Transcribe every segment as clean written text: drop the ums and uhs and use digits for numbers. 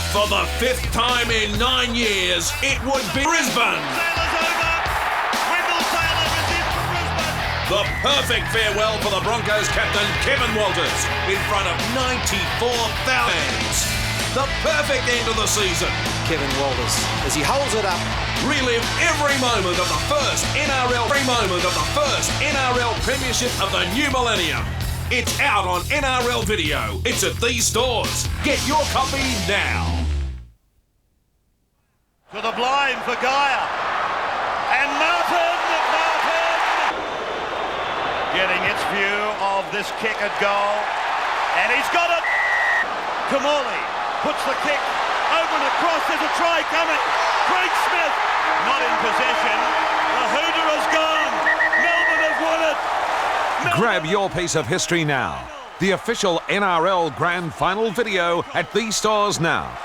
For the 5th time in 9 years, it would be Brisbane. The perfect farewell for the Broncos captain Kevin Walters in front of 94,000 fans. The perfect end of the season. Kevin Walters, as he holds it up. Relive every moment of the first NRL premiership of the new millennium. It's out on NRL video. It's at these stores. Get your copy now. To the blind for Gaia. And Martin getting its view of this kick at goal. And he's got it. Kamali puts the kick over and across. There's a try coming. Craig Smith not in possession. The hooter has gone. Melbourne have won it. Grab your piece of history now. The official NRL Grand Final video at these stores now.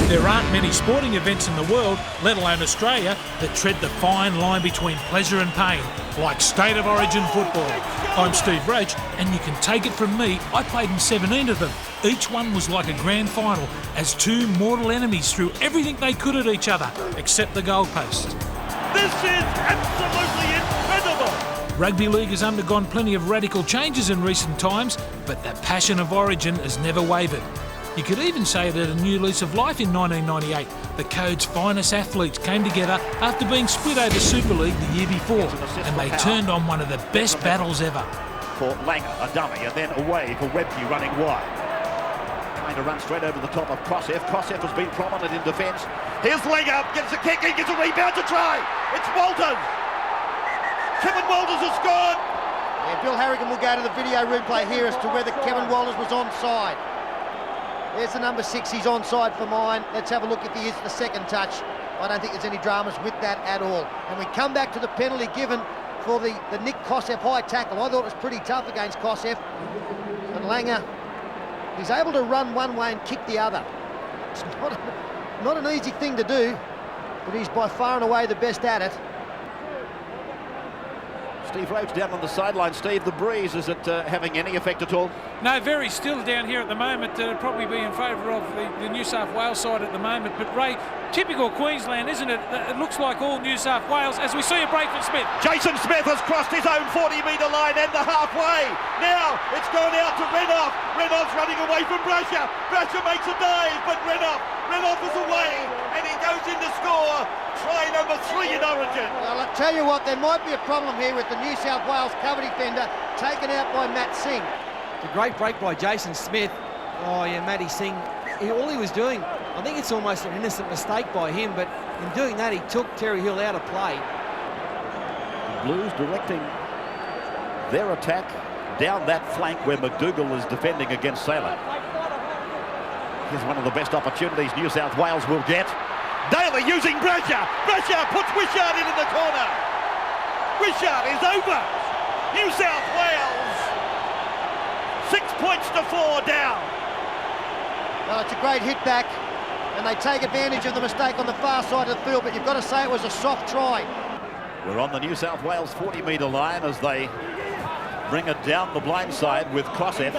There aren't many sporting events in the world, let alone Australia, that tread the fine line between pleasure and pain, like State of Origin football. I'm Steve Roach, and you can take it from me, I played in 17 of them. Each one was like a grand final, as two mortal enemies threw everything they could at each other, except the goalpost. This is absolutely incredible! Rugby league has undergone plenty of radical changes in recent times, but the passion of Origin has never wavered. You could even say that a new lease of life in 1998. The code's finest athletes came together after being split over Super League the year before, and they turned on one of the best battles ever. For Langer, a dummy, and then away for Webke running wide. Trying to run straight over the top of Kosef. Kosef has been prominent in defence. Here's Langer, gets a kick, he gets a rebound to try. It's Walters. Kevin Walters has scored. Yeah, Bill Harrigan will go to the video replay here as to whether Kevin Walters was onside. There's the number 6, he's onside for mine. Let's have a look if he is the second touch. I don't think there's any dramas with that at all. And we come back to the penalty given for the Nick Kosef high tackle. I thought it was pretty tough against Kosef. And Langer, he's able to run one way and kick the other. It's not an easy thing to do, but he's by far and away the best at it. Steve Roach down on the sideline. Steve, the breeze, is it having any effect at all? No, very still down here at the moment. Probably be in favour of the New South Wales side at the moment. But Ray, typical Queensland, isn't it? It looks like all New South Wales as we see a break from Smith. Jason Smith has crossed his own 40-metre line and the halfway. Now it's gone out to Renouf. Renouf's running away from Brasher. Brasher makes a dive, but Renouf is away, and he goes in to score. Try number 3 in Origin. Well, I'll tell you what, there might be a problem here with the New South Wales cover defender taken out by Matt Singh. It's a great break by Jason Smith. Oh yeah, Matty Singh, all he was doing, I think it's almost an innocent mistake by him, but in doing that he took Terry Hill out of play. The Blues directing their attack down that flank where McDougall is defending against Saylor. Here's one of the best opportunities New South Wales will get. Daly using Brasher. Brasher puts Wishart into the corner. Wishart is over. New South Wales 6 points to 4 down. Well, it's a great hit back, and they take advantage of the mistake on the far side of the field, but you've got to say it was a soft try. We're on the New South Wales 40-metre line as they bring it down the blind side with Kosef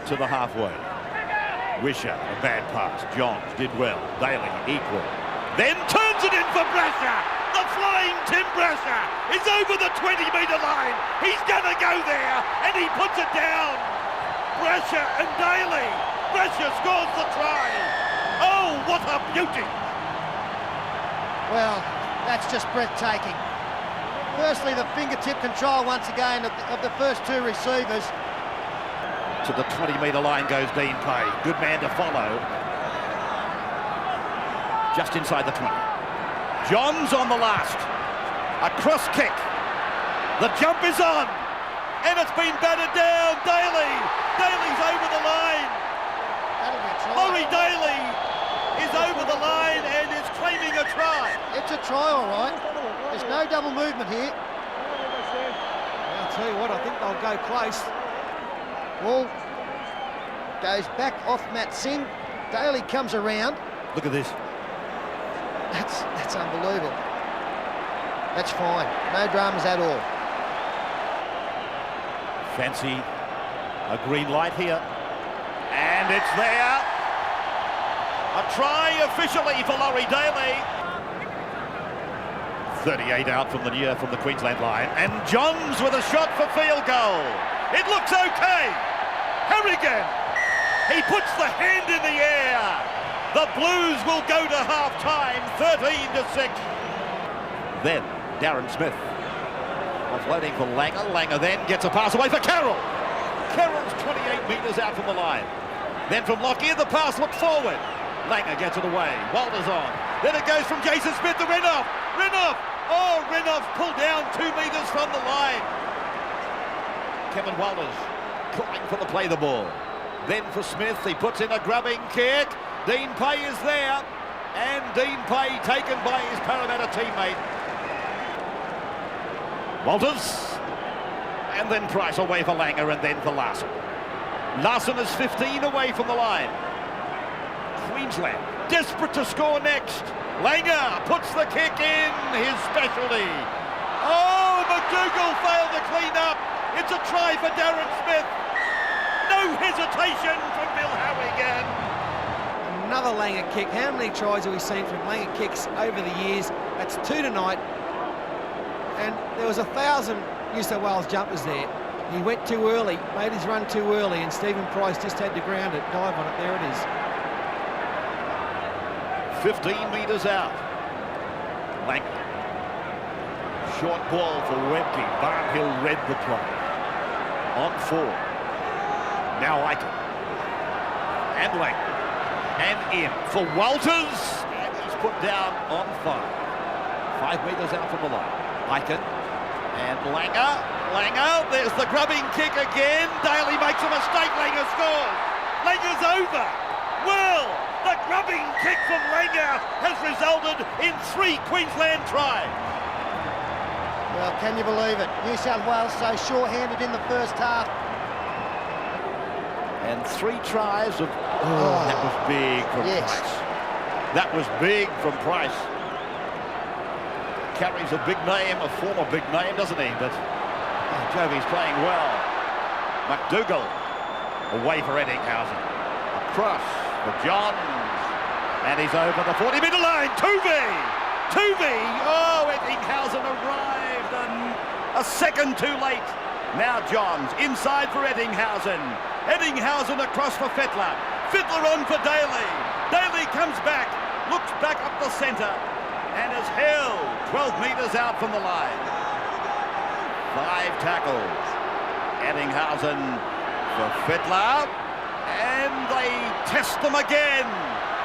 to the halfway. Wishart, a bad pass. Johns did well. Daly equal. Then turns it in for Brasher. The flying Tim Brasher is over the 20-metre line. He's going to go there, and he puts it down. Brasher and Daly. Brasher scores the try. Oh, what a beauty. Well, that's just breathtaking. Firstly, the fingertip control once again of the first two receivers. To the 20-metre line goes Dean Pay. Good man to follow. Just inside the 20. Johns on the last. A cross kick. The jump is on. And it's been batted down. Daly. Daly's over the line. Laurie Daly is over the line and is claiming a try. It try, all right. There's no double movement here. I'll tell you what, I think they'll go close. Ball goes back off Matt Singh. Daly comes around. Look at this. That's unbelievable. That's fine. No dramas at all. Fancy a green light here. And it's there. A try officially for Laurie Daly. 38 out from the Queensland line. And Johns with a shot for field goal. It looks okay. Harrigan. He puts the hand in the air. The Blues will go to half-time, 13-6. Then Darren Smith offloading for Langer. Langer then gets a pass away for Carroll. Carroll's 28 metres out from the line. Then from Lockyer, the pass looked forward. Langer gets it away. Walters on. Then it goes from Jason Smith to Renouf. Renouf. Oh, Renouf pulled down 2 metres from the line. Kevin Walters calling for the play the ball. Then for Smith, he puts in a grubbing kick. Dean Pay is there. And Dean Pay taken by his Parramatta teammate. Walters. And then Price away for Langer and then for Larson. Larson is 15 away from the line. Queensland desperate to score next. Langer puts the kick in, his specialty. Oh, McDougall failed to clean up. It's a try for Darren Smith. No hesitation from Bill Howigan. Another Langer kick. How many tries have we seen from Langer kicks over the years? That's 2 tonight. And there was 1,000 New South Wales jumpers there. He went too early, made his run too early, and Stephen Price just had to ground it, dive on it. There it is. 15 metres out. Langer. Short ball for Webke. Barnhill read the play. On 4. Now Aiken. And Langer. And in for Walters. And he's put down on 5. 5 metres out from the line. Aiken. And Langer. Langer. There's the grubbing kick again. Daly makes a mistake. Langer scores. Langer's over. Well, the grubbing kick from Langer has resulted in 3 Queensland tries. Well, can you believe it? New South Wales so short-handed in the first half. And 3 tries of... Oh, that was big from Price. That was big from Price. Carries a big name, a former big name, doesn't he? But Jovi's playing well. McDougall away for Eddinghausen. Across for Johns. And he's over the 40-metre line. Tuvey. Oh, Eddinghausen arrived a second too late. Now Johns inside for Eddinghausen. Eddinghausen across for Fittler. Fittler on for Daly. Daly comes back, looks back up the centre, and is held 12 metres out from the line. 5 tackles. Eddinghausen for Fittler. And they test them again.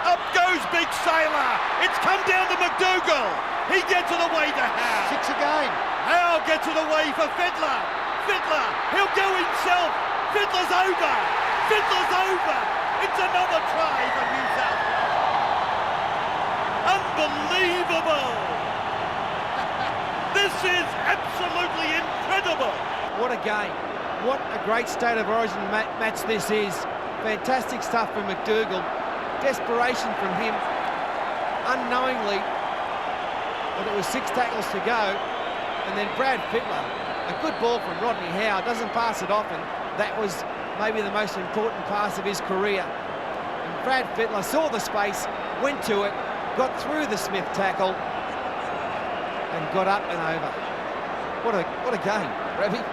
Up goes Big Sailor. It's come down to McDougall. He gets it away to Howe. 6 again. Howe gets it away for Fittler. Fittler, he'll go himself. Fittler's over. Fittler's over. It's another try for New South Wales. Unbelievable. This is absolutely incredible. What a game. What a great state of origin match this is. Fantastic stuff from McDougall. Desperation from him. Unknowingly, but it was 6 tackles to go. And then Brad Fittler, a good ball from Rodney Howe, doesn't pass it often. That was maybe the most important pass of his career. And Brad Fittler saw the space, went to it, got through the Smith tackle, and got up and over. What a game, Rebby.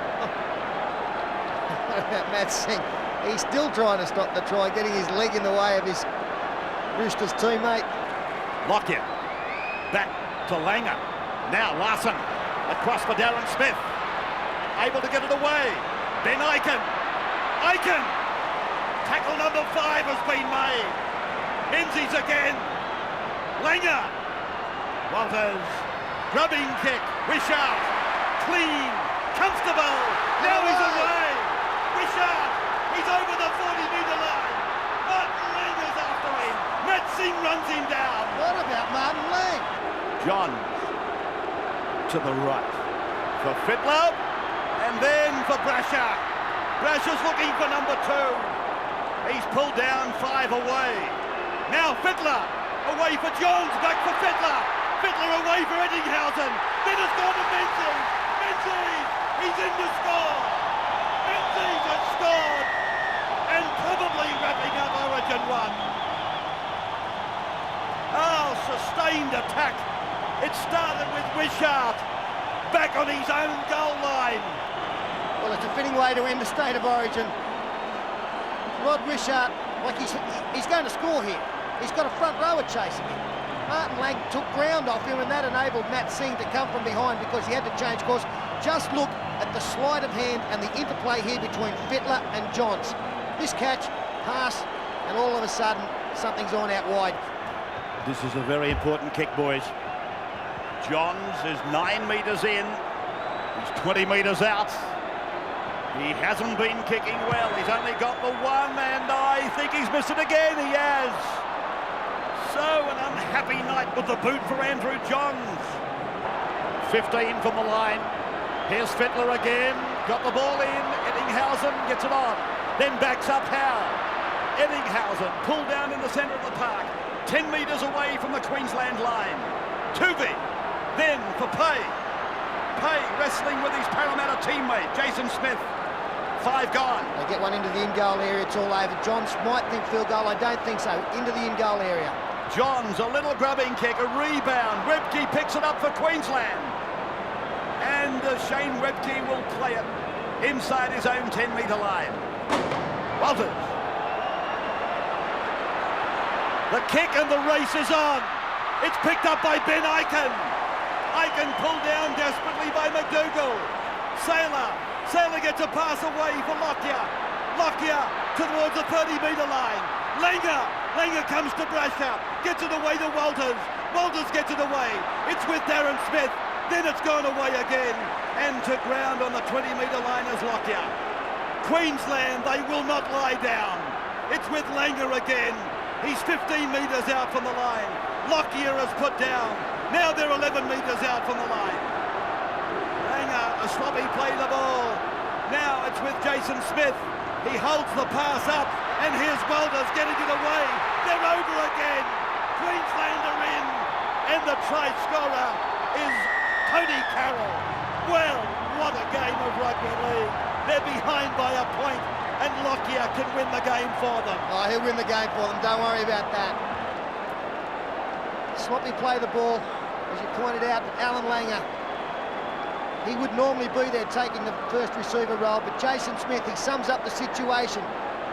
What about Matt Singh? He's still trying to stop the try, getting his leg in the way of his Roosters teammate. Lockyer. Back to Langer. Now Larson. Across for Darren Smith. Able to get it away. Ben Aiken. Tackle number 5 has been made. Menzies again. Langer. Walters. Grubbing kick. Wishart. Clean. Comfortable. Now he's away. Wishart. He's over the 40-metre line. Martin Lang is after him. Matt Singh runs him down. What about Martin Lang? Johns. to the right for Fittler, and then for Brasher. Brasher's looking for number 2. He's pulled down 5 away. Now Fittler, away for Johns, back for Fittler. Fittler away for Eddinghausen. Then it's gone to Menzies. Menzies, he's in to score. Menzies has scored, and probably wrapping up Origin 1. Oh, sustained attack. It started with Wishart back on his own goal line. Well, it's a fitting way to end the State of Origin. Rod Wishart, like he's going to score here. He's got a front rower chasing him. Martin Lang took ground off him, and that enabled Matt Singh to come from behind because he had to change course. Just look at the sleight of hand and the interplay here between Fittler and Johns. This catch, pass, and all of a sudden, something's on out wide. This is a very important kick, boys. Johns is 9 metres in. He's 20 metres out. He hasn't been kicking well. He's only got the one, and I think he's missed it again. He has. So an unhappy night with the boot for Andrew Johns. 15 from the line. Here's Fittler again. Got the ball in. Eddinghausen gets it on. Then backs up Howe. Eddinghausen pulled down in the centre of the park. 10 metres away from the Queensland line. Tuvey, then for Pay. Pay wrestling with his Parramatta teammate, Jason Smith. 5 gone. They get one into the in-goal area, it's all over. Johns might think field goal, I don't think so. Into the in-goal area. Johns, a little grubbing kick, a rebound. Webke picks it up for Queensland. And Shane Webke will play it inside his own 10-metre line. Walters. The kick and the race is on. It's picked up by Ben Aiken. Aiken pulled down desperately by McDougall. Saylor gets a pass away for Lockyer. Lockyer towards the 30-metre line. Langer comes to Brasher. Gets it away to Walters. Walters gets it away. It's with Darren Smith. Then it's gone away again. And to ground on the 20-metre line is Lockyer. Queensland, they will not lie down. It's with Langer again. He's 15 metres out from the line. Lockyer is put down. Now they're 11 metres out from the line. Langer, a sloppy play the ball. Now it's with Jason Smith. He holds the pass up, and here's Walters getting it away. They're over again. Queensland are in, and the try scorer is Tony Carroll. Well, what a game of rugby league. They're behind by a point, and Lockyer can win the game for them. Oh, he'll win the game for them, don't worry about that. Sloppy play the ball, as you pointed out, Alan Langer. He would normally be there taking the first receiver role, but Jason Smith, he sums up the situation.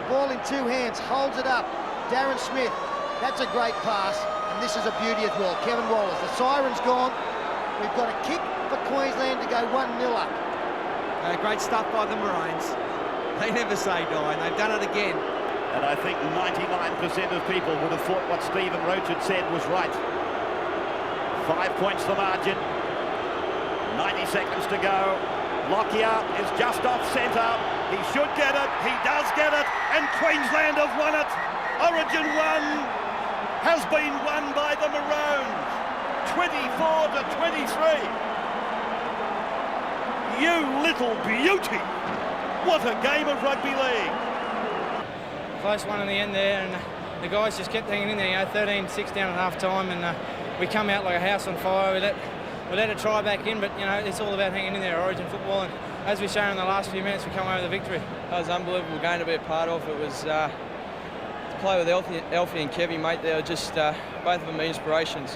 Ball in 2 hands, holds it up. Darren Smith, that's a great pass, and this is a beauty as well. Kevin Wallace, the siren's gone. We've got a kick for Queensland to go 1-0 up. Great stuff by the Maroons. They never say die, and they've done it again. And I think 99% of people would have thought what Steve Roach had said was right. 5 points the margin. 90 seconds to go. Lockyer is just off centre. He should get it. He does get it. And Queensland have won it. Origin 1 has been won by the Maroons. 24-23. You little beauty. What a game of rugby league. Close one in the end there, and the guys just kept hanging in there, 13-6 down at half time, and we come out like a house on fire. We let it try back in, but it's all about hanging in there, Origin football, and as we've shown in the last few minutes, we come away with a victory. That was an unbelievable game to be a part of. It was to play with Alfie and Kevy, mate. They were just both of them inspirations.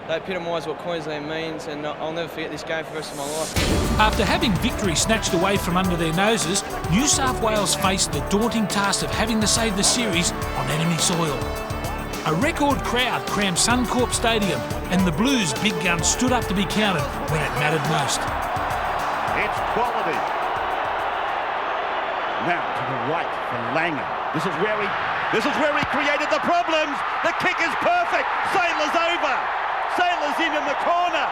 They epitomise what Queensland means, and I'll never forget this game for the rest of my life. After having victory snatched away from under their noses, New South Wales faced the daunting task of having to save the series on enemy soil. A record crowd crammed Suncorp Stadium, and the Blues' big guns stood up to be counted when it mattered most. It's quality. Now to the right for Langer. This is where he created the problems. The kick is perfect. Saylor's over. Saylor's in the corner.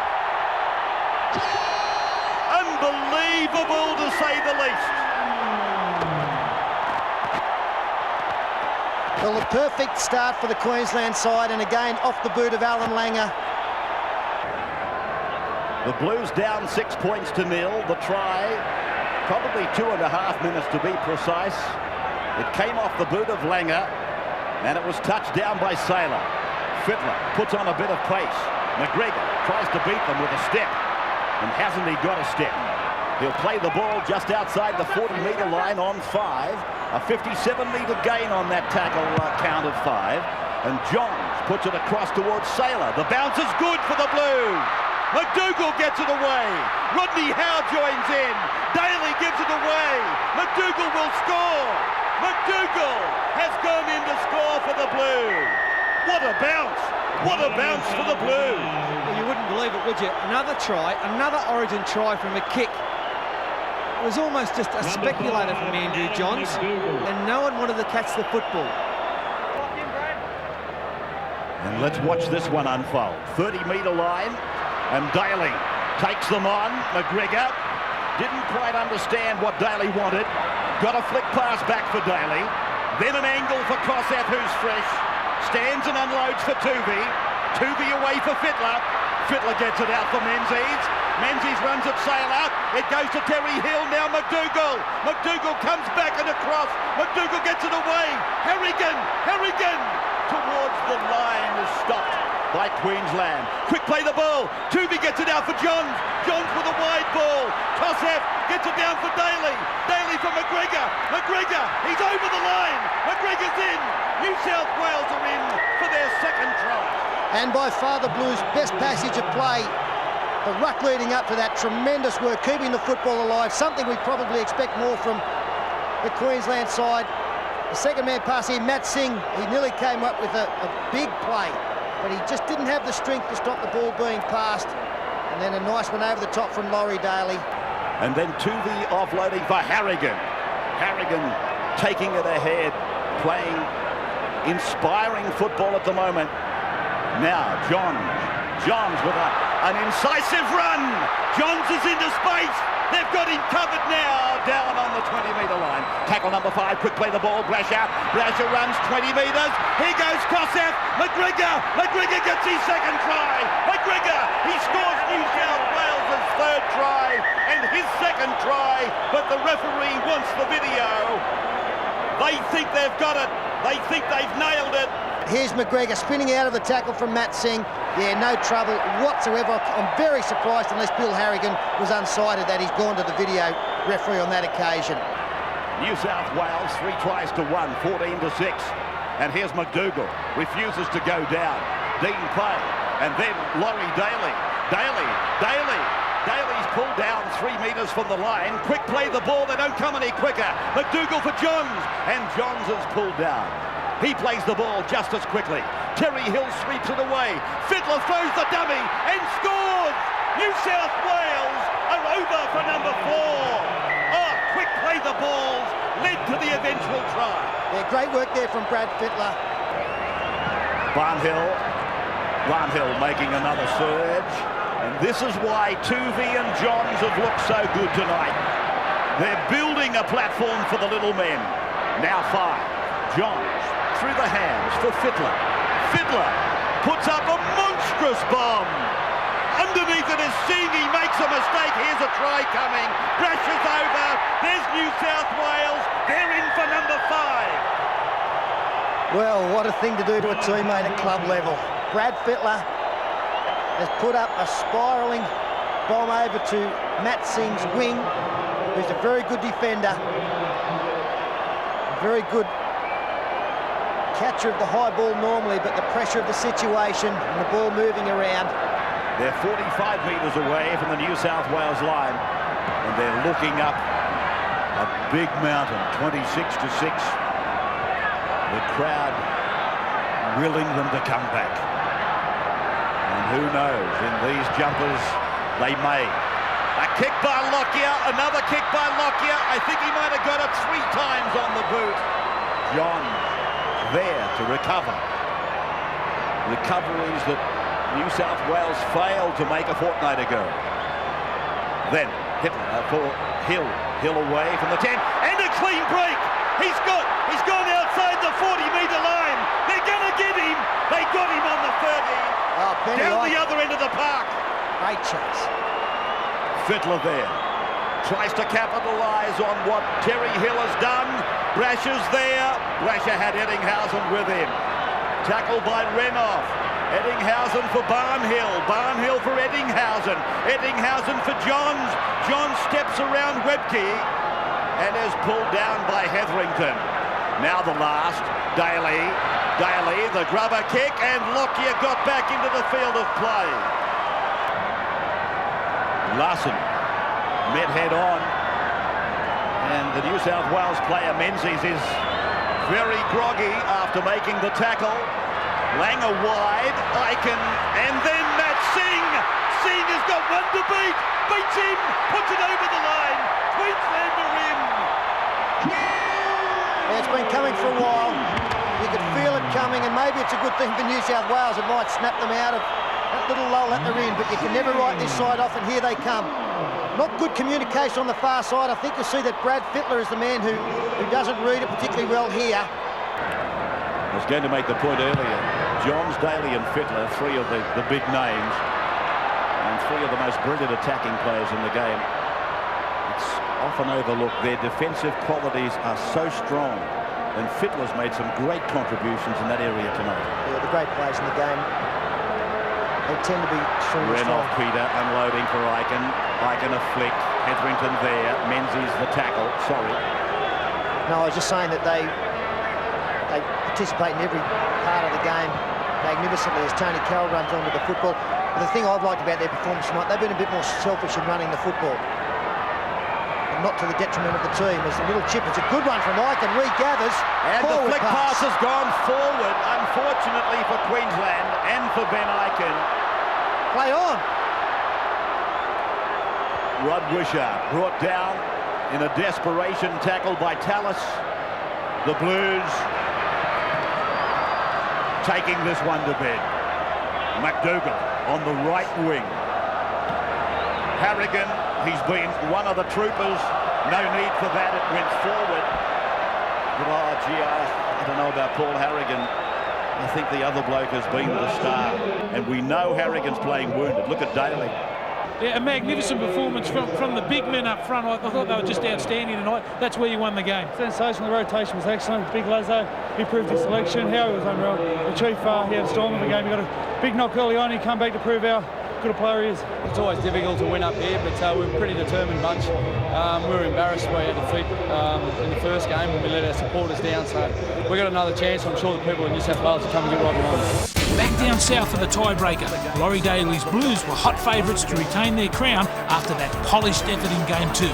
Unbelievable to say the least. Well, a perfect start for the Queensland side, and again off the boot of Alan Langer. The Blues down 6 points to 0. The try, probably 2.5 minutes to be precise. It came off the boot of Langer, and it was touched down by Saylor. Fittler puts on a bit of pace. McGregor tries to beat them with a step, and hasn't he got a step? He'll play the ball just outside the 40-metre line on 5. A 57-metre gain on that tackle count of 5. And Johns puts it across towards Saylor. The bounce is good for the Blues. McDougall gets it away. Rodney Howe joins in. Daly gives it away. McDougall will score. McDougall has gone in to score for the Blues. What a bounce. What a bounce for the Blues. Well, you wouldn't believe it, would you? Another try, another Origin try from a kick. It was almost just a speculator from Andrew Johns, and no one wanted to catch the football. And let's watch this one unfold. 30-metre line, and Daly takes them on. McGregor didn't quite understand what Daly wanted. Got a flick pass back for Daly. Then an angle for Kosef, who's fresh. Stands and unloads for Tuvey. Tuvey away for Fittler. Fittler gets it out for Menzies. Menzies runs at Saylor. It goes to Terry Hill. Now McDougall. McDougall comes back and across. McDougall gets it away. Harrigan towards the line is stopped by Queensland. Quick play the ball. Tuvey gets it out for Johns. Johns with a wide ball. Kosef gets it down for Daly. Daly for McGregor. McGregor, he's over the line. McGregor's in. New South Wales are in for their second try. And by far the Blues' best passage of play. The ruck leading up to that, tremendous work, keeping the football alive, something we probably expect more from the Queensland side. The second man pass here, Matt Singh, he nearly came up with a big play, but he just didn't have the strength to stop the ball being passed. And then a nice one over the top from Laurie Daly. And then Tuvey offloading for Harrigan. Harrigan taking it ahead, playing inspiring football at the moment. Now Johns with an incisive run. Johns is into space. They've got him covered now, down on the 20-metre line. Tackle number 5, quick play the ball, Brasher. Brasher runs 20 metres. Here goes Kosef. McGregor gets his second try. McGregor, he scores New South Wales' third try and his second try, but the referee wants the video. They think they've got it. They think they've nailed it. Here's McGregor spinning out of the tackle from Matt Singh. Yeah, no trouble whatsoever. I'm very surprised, unless Bill Harrigan was unsighted, that he's gone to the video referee on that occasion. New South Wales 3 tries to 1, 14-6. And here's McDougall, refuses to go down. Dean Pay, and then Laurie Daly. Daly's pulled down 3 metres from the line. Quick play the ball, they don't come any quicker. McDougall for Johns, and Johns is pulled down. He plays the ball just as quickly. Terry Hill sweeps it away. Fittler throws the dummy and scores! New South Wales are over for number 4. Oh, quick play the balls led to the eventual try. Yeah, great work there from Brad Fittler. Barnhill making another surge. And this is why Tuvey and Johns have looked so good tonight. They're building a platform for the little men. Now 5. Johns through the hands for Fittler. Fittler puts up a monstrous bomb. Underneath it is Singh. He makes a mistake. Here's a try coming. Brasher's over. There's New South Wales. They're in for number 5. Well, what a thing to do to a teammate at club level. Brad Fittler has put up a spiralling bomb over to Matt Singh's wing, who's a very good defender. Very good catcher of the high ball normally, but the pressure of the situation and the ball moving around. They're 45 metres away from the New South Wales line, and they're looking up a big mountain, 26-6. The crowd willing them to come back. And who knows, in these jumpers, they may. A kick by Lockyer, another kick by Lockyer. I think he might have got it 3 times on the boot. John there to recover. Recoveries that New South Wales failed to make a fortnight ago. Then Hitler for Hill. Hill away from the 10 and a clean break. He's gone outside the 40-metre line. They're going to get him. They got him on the 30. Oh, down the other end of the park. Great chase. Fittler there. Tries to capitalise on what Terry Hill has done. Brasher's there. Brasher had Eddinghausen with him. Tackled by Renoff. Eddinghausen for Barnhill. Barnhill for Eddinghausen. Eddinghausen for Johns. Johns steps around Webke and is pulled down by Hetherington. Now the last. Daly. Daly, the grubber kick, and Lockyer got back into the field of play. Larson met head on, and the New South Wales player Menzies is very groggy after making the tackle. Langer wide, Aiken, and then Matt Singh. Singh has got one to beat, beats him, puts it over the line. Queensland are in. Yeah, it's been coming for a while. You could feel it coming, and maybe it's a good thing for New South Wales. It might snap them out of that little lull that they're in, but you can never write this side off, and here they come. Not good communication on the far side. I think you'll see that Brad Fittler is the man who doesn't read it particularly well here. I was going to make the point earlier. Johns, Daly and Fittler, three of the big names, and three of the most brilliant attacking players in the game. It's often overlooked. Their defensive qualities are so strong, and Fittler's made some great contributions in that area tonight. Yeah, the great players in the game. They tend to be strong. Renoff, Peter, unloading for Aiken. Aiken a flick. Hetherington there. Menzies the tackle. Sorry. No, I was just saying that they participate in every part of the game magnificently as Tony Carroll runs onto the football. But the thing I've liked about their performance tonight, they've been a bit more selfish in running the football. And not to the detriment of the team. There's a little chip. It's a good one from Aiken. Regathers. And the flick pass has gone forward, unfortunately for Queensland and for Ben Aiken. Play on. Rod Wishart brought down in a desperation tackle by Tallis. The Blues taking this one to bed. McDougall on the right wing. Harrigan, he's been one of the troopers. No need for that, it went forward. But oh gee, I don't know about Paul Harrigan. I think the other bloke has been the star. And we know Harrigan's playing wounded. Look at Daly. Yeah, a magnificent performance from the big men up front. I thought they were just outstanding tonight. That's where you won the game. Sensational. The rotation was excellent. Big Lazo, he proved his selection. Howie was unreal. The Chief, he had a storm of the game. He got a big knock early on. He come back to prove how good a player he is. It's always difficult to win up here, but we're a pretty determined bunch. We were embarrassed by our defeat in the first game when we let our supporters down, so we got another chance. I'm sure the people in New South Wales will come and get right behind us. Back down south of the tiebreaker, Laurie Daly's Blues were hot favourites to retain their crown after that polished effort in Game 2.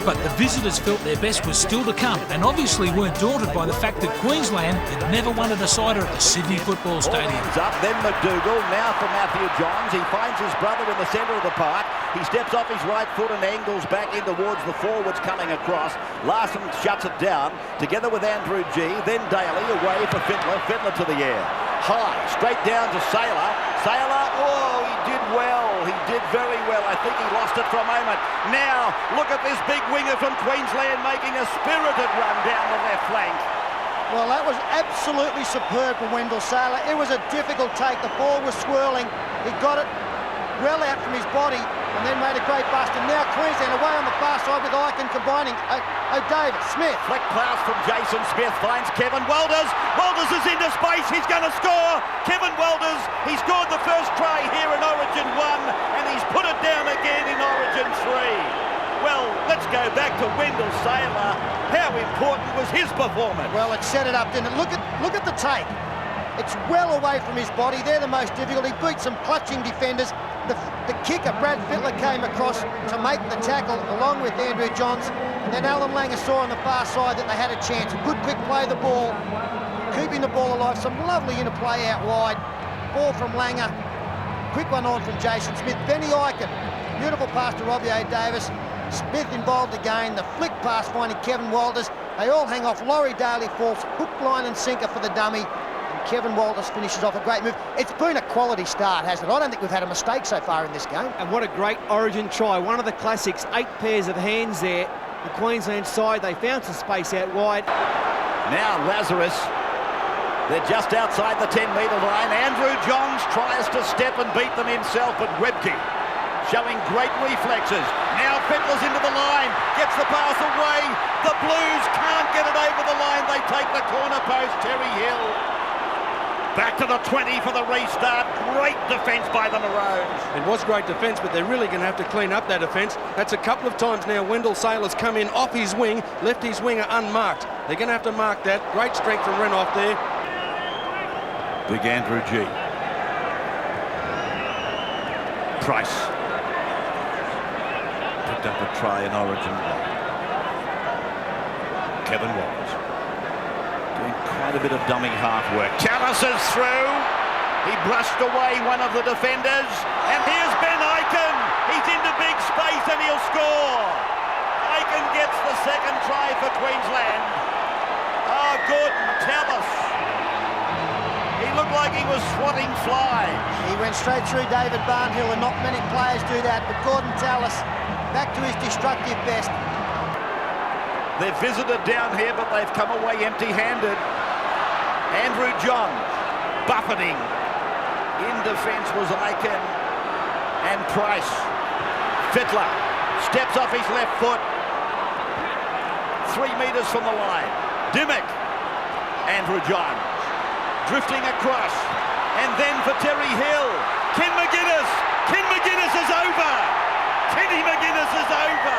But the visitors felt their best was still to come and obviously weren't daunted by the fact that Queensland had never won a decider at the Sydney Football Stadium. Up, then McDougall, now for Matthew Johns. He finds his brother in the centre of the park. He steps off his right foot and angles back in towards the forwards coming across. Larson shuts it down together with Andrew G. Then Daly away for Fittler. Fittler to the air. High, straight down to Saylor. Saylor, oh, he did well. He did very well. I think he lost it for a moment. Now, look at this big winger from Queensland making a spirited run down the left flank. Well, that was absolutely superb from Wendell Saylor. It was a difficult take. The ball was swirling. He got it well out from his body and then made a great bust. And now Queensland away on the far side with Aiken combining. David Smith. Flick pass from Jason Smith finds Kevin Walters. Walters is into space. He's going to score. Kevin Walters, he scored the first try here in Origin 1 and he's put it down again in Origin 3. Well, let's go back to Wendell Saylor. How important was his performance? Well, it set it up, didn't it? Look at the take. It's well away from his body. They're the most difficult. He beat some clutching defenders. The kicker, Brad Fittler, came across to make the tackle along with Andrew Johns. And then Alan Langer saw on the far side that they had a chance. A good quick play of the ball, keeping the ball alive. Some lovely interplay out wide. Ball from Langer. Quick one on from Jason Smith. Benny Aiken. Beautiful pass to Robbie Davis. Smith involved again. The flick pass finding Kevin Walters. They all hang off. Laurie Daly falls. Hook, line and sinker for the dummy. Kevin Walters finishes off a great move. It's been a quality start, hasn't it? I don't think we've had a mistake so far in this game. And what a great Origin try. One of the classics, 8 pairs of hands there. The Queensland side, they found some space out wide. Now Lazarus, they're just outside the 10-metre line. Andrew Johns tries to step and beat them himself, but Webke showing great reflexes. Now Fittler's into the line, gets the pass away. The Blues can't get it over the line. They take the corner post. Terry Hill back to the 20 for the restart. Great defence by the Maroons. It was great defence, but they're really going to have to clean up that defence. That's a couple of times now Wendell Sailor's come in off his wing, left his winger unmarked. They're going to have to mark that. Great strength from Renouf there. Big Andrew G. Price picked up a try in Origin. Kevin Walters doing quite a bit of dummy half work. Tallis is through. He brushed away one of the defenders, and here's Ben Ikin. He's into big space and he'll score. Ikin gets the second try for Queensland. Oh, Gordon Tallis. He looked like he was swatting flies. He went straight through David Barnhill, and not many players do that, but Gordon Tallis back to his destructive best. They've visited down here, but they've come away empty-handed. Andrew Johns buffeting. In defence was Ikin and Price. Fittler steps off his left foot. 3 metres from the line. Dimmock. Andrew Johns drifting across, and then for Terry Hill. Ken McGuinness is over. Kenny McGuinness is over.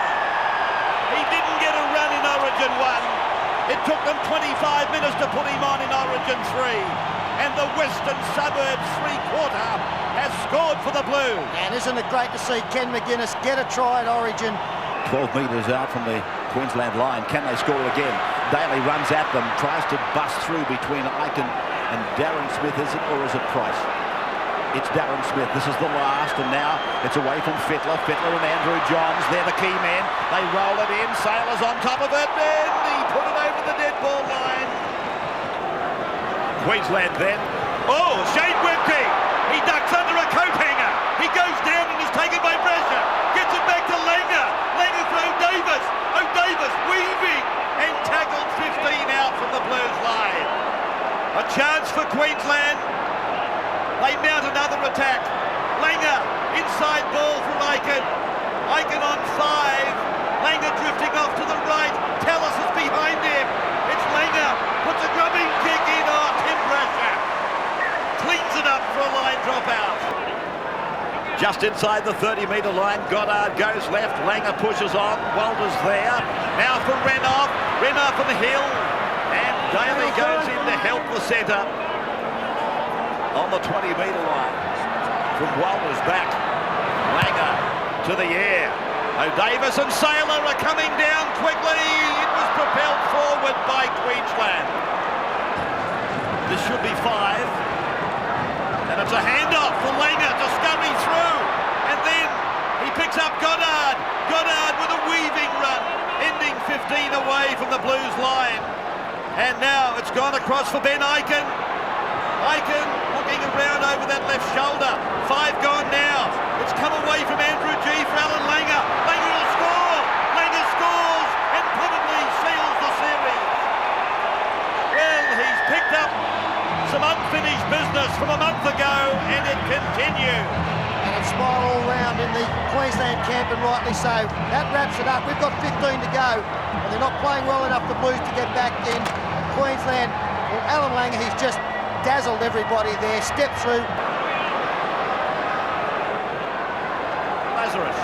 He didn't get a run in Origin 1. It took them 25 minutes to put him on in Origin 3. And the Western Suburbs three-quarter has scored for the Blues. And isn't it great to see Ken McGuinness get a try at Origin? 12 metres out from the Queensland line. Can they score again? Daly runs at them, tries to bust through between Ikin and Darren Smith, is it, or is it Price? It's Darren Smith. This is the last, and now it's away from Fittler. Fittler and Andrew Johns, they're the key men. They roll it in. Sailor's on top of it, and he put it over the dead ball line. Queensland then. Oh, Shane Webke. He ducks under a coat hanger. He goes down and is taken by pressure. Gets it back to Langer. Langer for O'Davis. O'Davis weaving and tackled 15 out from the Blues line. A chance for Queensland. They mount another attack. Langer, inside ball for Ikin. Ikin on 5. Langer drifting off to the right. Tallis is behind him. It's Langer. Puts a grubbing kick in. Oh, Tim Brasher cleans it up for a line dropout. Just inside the 30-metre line, Goddard goes left. Langer pushes on. Walters there. Now for Renouf. Renouf and Hill. And Daly goes in to help the centre on the 20-metre line. From Walters back. Langer to the air. O'Davis and Sailor are coming down quickly. It was propelled forward by Queensland. This should be 5. And it's a handoff for Langer to scurry through. And then he picks up Goddard. Goddard with a weaving run, ending 15 away from the Blues line. And now it's gone across for Ben Ikin. Ikin looking around over that left shoulder. 5 gone now. It's come away from Andrew G for Alan Langer. Langer will score. Langer scores and probably seals the series. Well, he's picked up some unfinished business from a month ago, and it continues. And it's smile all round in the Queensland camp, and rightly so. That wraps it up. We've got 15 to go, and they're not playing well enough, the Blues, to get back in. Queensland, well, Alan Langer, he's just dazzled everybody there. Step through. Lazarus.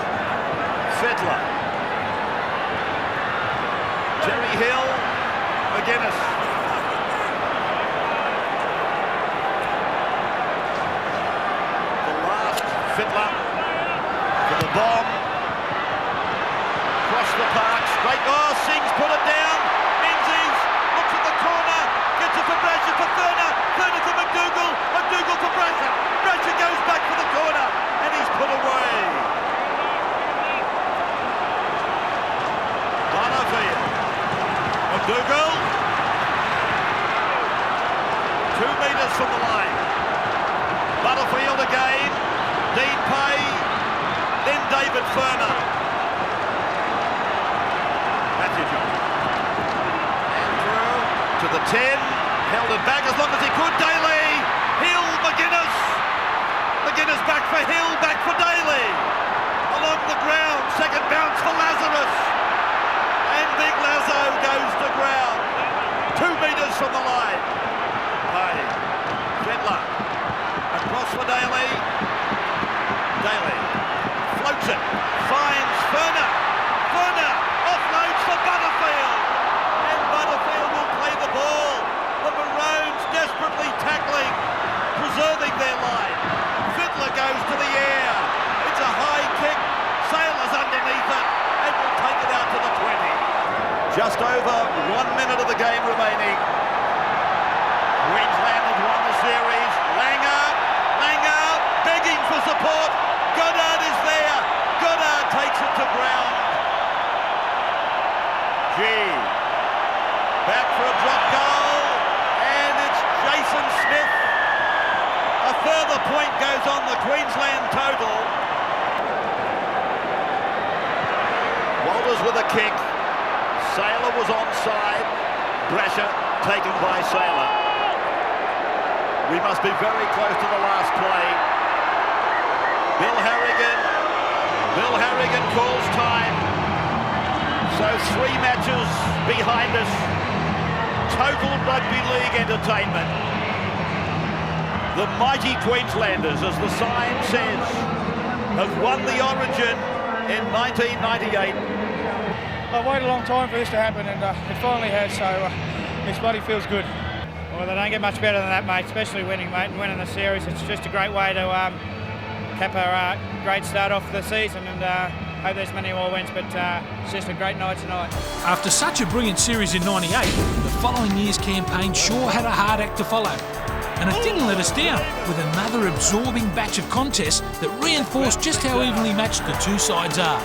Fittler. Terry Hill. McGuinness. Fittler for the bomb. Across the park, straight. Oh, Singh's put it down. Menzies looks at the corner, gets it for Brasher for Furner. Furner for McDougall. McDougall for Brasher. Brasher goes back for the corner, and he's put away. Butterfield. McDougall. 2 metres from the line. Butterfield again. Dean Pay, then David Furner. Matthew John. Andrew to the 10, held it back as long as he could. Daly, Hill, McGuinness. McGuinness back for Hill, back for Daly. it. Finds Furner. Furner offloads for Butterfield. And Butterfield will play the ball. The Maroons desperately tackling, preserving their line. Fiddler goes to the air. It's a high kick. Sailor's underneath it and will take it out to the 20. Just over 1 minute of the game remaining. Queensland have won the series. Langer begging for support. Goddard is there. Goddard takes it to ground. Back for a drop goal. And it's Jason Smith. A further point goes on the Queensland total. Walters with a kick. Sailor was onside. Brasher taken by Sailor. We must be very close to the last play. Bill Harrigan calls time. So 3 matches behind us. Total rugby league entertainment. The mighty Queenslanders, as the sign says, have won the Origin in 1998. I've waited a long time for this to happen, and it finally has, so this bloody feels good. Well, they don't get much better than that, mate, especially winning, mate, and winning the series. It's just a great way to cap a great start off the season, and hope there's many more wins, but it's just a great night tonight. After such a brilliant series in '98, the following year's campaign sure had a hard act to follow. And it didn't let us down, with another absorbing batch of contests that reinforced just how evenly matched the two sides are.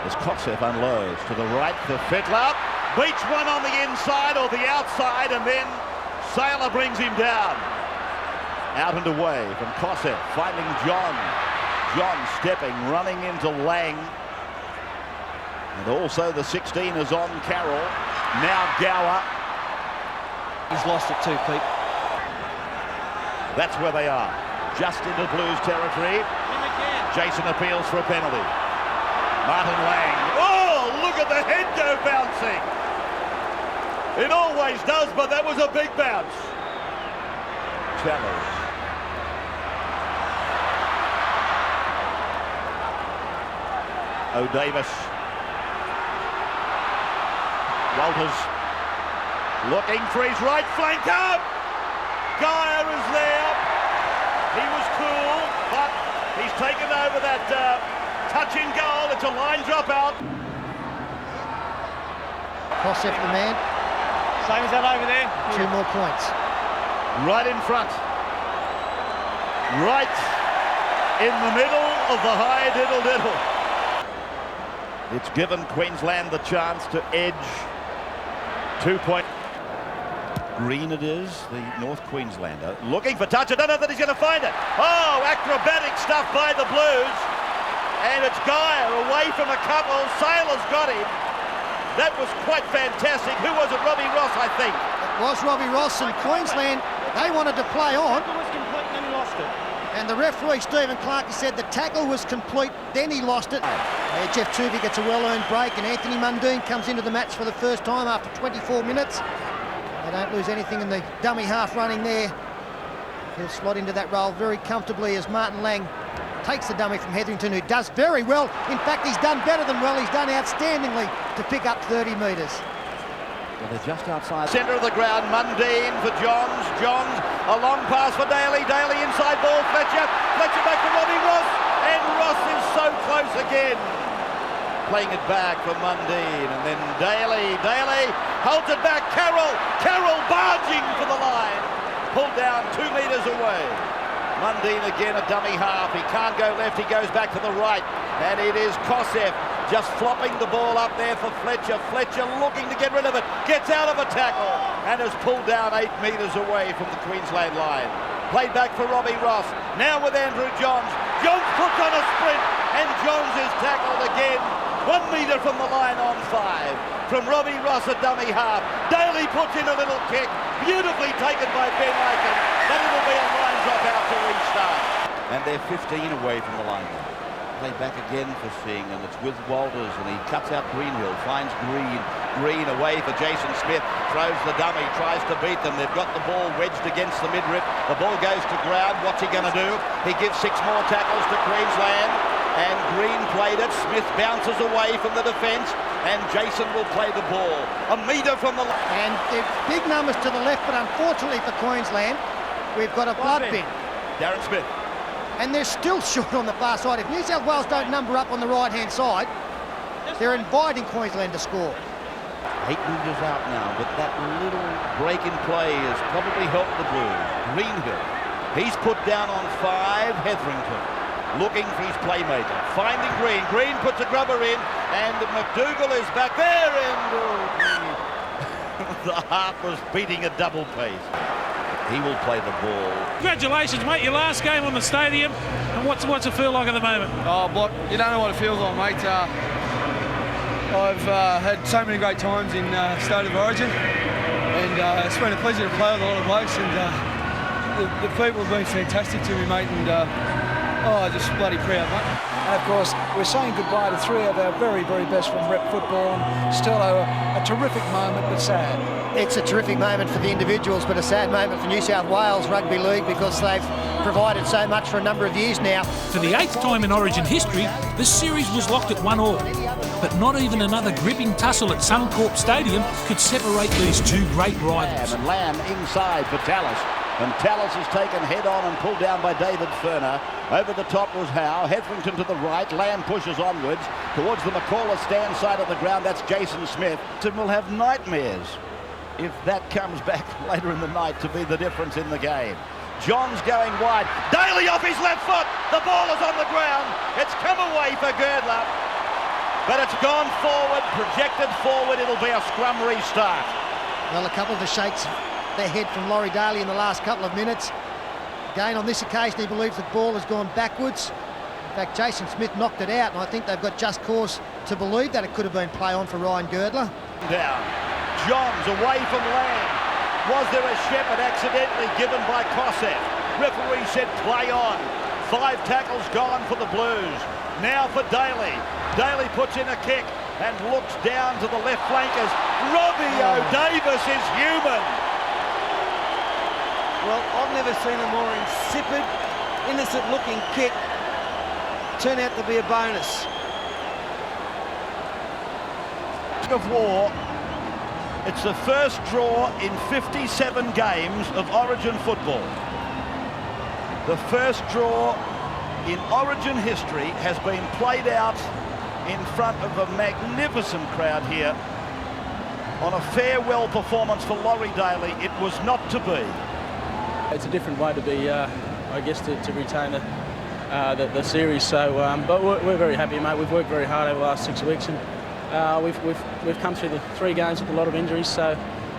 As Kotzeff unloads to the right for Fittler. Beats one on the inside or the outside, and then Sailor brings him down. Out and away from Kotzeff, finding John. John stepping, running into Lang. And also the 16 is on Carroll. Now Gower. He's lost it too, Pete. That's where they are. Just into Blues territory. Jason appeals for a penalty. Martin Lang. Oh, look at the head go bouncing. It always does, but that was a big bounce. Challenge. O'Davis. Walters looking for his right flank up. Geyer is there. He was cool, but he's taken over that touching goal. It's a line dropout. Kotzeff the man. Same as that over there. 2 more points. Right in front. Right in the middle of the high diddle-diddle. It's given Queensland the chance to edge 2 point. Green it is, the North Queenslander. Looking for touch. I don't know that he's going to find it. Oh, acrobatic stuff by the Blues. And it's Geyer away from a couple. Sailor's got him. That was quite fantastic. Who was it? Robbie Ross, I think. It was Robbie Ross, and Queensland, they wanted to play on. It was complete and then he lost it. And the referee, Stephen Clark, he said the tackle was complete, then he lost it. Jeff Tuvey gets a well-earned break, and Anthony Mundine comes into the match for the first time after 24 minutes. They don't lose anything in the dummy half running there. He'll slot into that role very comfortably as Martin Lang takes the dummy from Hetherington, who does very well. In fact, he's done better than well. He's done outstandingly to pick up 30 metres. Well, they're just outside. Centre of the ground, Mundine for Johns. Johns, a long pass for Daly. Daly inside ball, Fletcher. Fletcher back to Robbie Ross. And Ross is so close again. Playing it back for Mundine. And then Daly. Daly holds it back. Carroll. Carroll barging for the line. Pulled down 2 metres away. Mundine again, a dummy half. He can't go left. He goes back to the right. And it is Kotzeff just flopping the ball up there for Fletcher. Fletcher looking to get rid of it. Gets out of a tackle and is pulled down 8 metres away from the Queensland line. Played back for Robbie Ross. Now with Andrew Johns. Johns puts on a sprint and Johns is tackled again. 1 metre from the line on 5. From Robbie Ross, a dummy half. Daly puts in a little kick. Beautifully taken by Ben Aiken. But it'll be a line drop out to restart. And they're 15 away from the line. Play back again for Singh, and it's with Walters, and he cuts out Greenhill, finds Green away for Jason Smith, throws the dummy, tries to beat them. They've got the ball wedged against the midriff. The ball goes to ground. What's he going to do? He gives 6 more tackles to Queensland, and Green played it. Smith bounces away from the defence, and Jason will play the ball. A metre from the... And there's big numbers to the left, but unfortunately for Queensland, we've got a blood bin. Darren Smith. And they're still short on the far side. If New South Wales don't number up on the right-hand side, they're inviting Queensland to score. 8 metres out now, but that little break in play has probably helped the Blues. Greenhill, he's put down on 5. Hetherington, looking for his playmaker, finding Green. Green puts a grubber in, and McDougall is back there, and the heart was beating a double pace. He will play the ball. Congratulations, mate. Your last game on the stadium. And what's it feel like at the moment? Oh, Block, you don't know what it feels like, mate. I've had so many great times in State of Origin, and it's been a pleasure to play with a lot of blokes, and the people have been fantastic to me, mate, and just bloody proud, mate. And of course, we're saying goodbye to 3 of our very, very best from rep football, and still a terrific moment, but sad. It's a terrific moment for the individuals, but a sad moment for New South Wales Rugby League, because they've provided so much for a number of years now. For the 8th time in Origin history, the series was locked at 1-1. But not even another gripping tussle at Suncorp Stadium could separate these 2 great rivals. And Lamb inside for Tallis. And Tallis is taken head-on and pulled down by David Furner. Over the top was Howe. Hetherington to the right. Lamb pushes onwards towards the McCauley stand side of the ground. That's Jason Smith. And will have nightmares if that comes back later in the night to be the difference in the game. John's going wide. Daly off his left foot. The ball is on the ground. It's come away for Girdler. But it's gone forward, projected forward. It'll be a scrum restart. Well, a couple of the shakes their head from Laurie Daly in the last couple of minutes. Again, on this occasion, he believes the ball has gone backwards. In fact, Jason Smith knocked it out, and I think they've got just cause to believe that it could have been play on for Ryan Girdler. Down. Johns away from Lamb. Was there a shepherd accidentally given by Kosseff? Referee said play on. 5 tackles gone for the Blues. Now for Daly. Daly puts in a kick and looks down to the left flankers. Robbie O'Davis is human. Well, I've never seen a more insipid, innocent-looking kick turn out to be a bonus. Of war. It's the first draw in 57 games of Origin football. The first draw in Origin history has been played out in front of a magnificent crowd here on a farewell performance for Laurie Daly. It was not to be. It's a different way to be, I guess, to retain the series. So, but we're very happy, mate. We've worked very hard over the last 6 weeks, and we've come through the 3 games with a lot of injuries. So,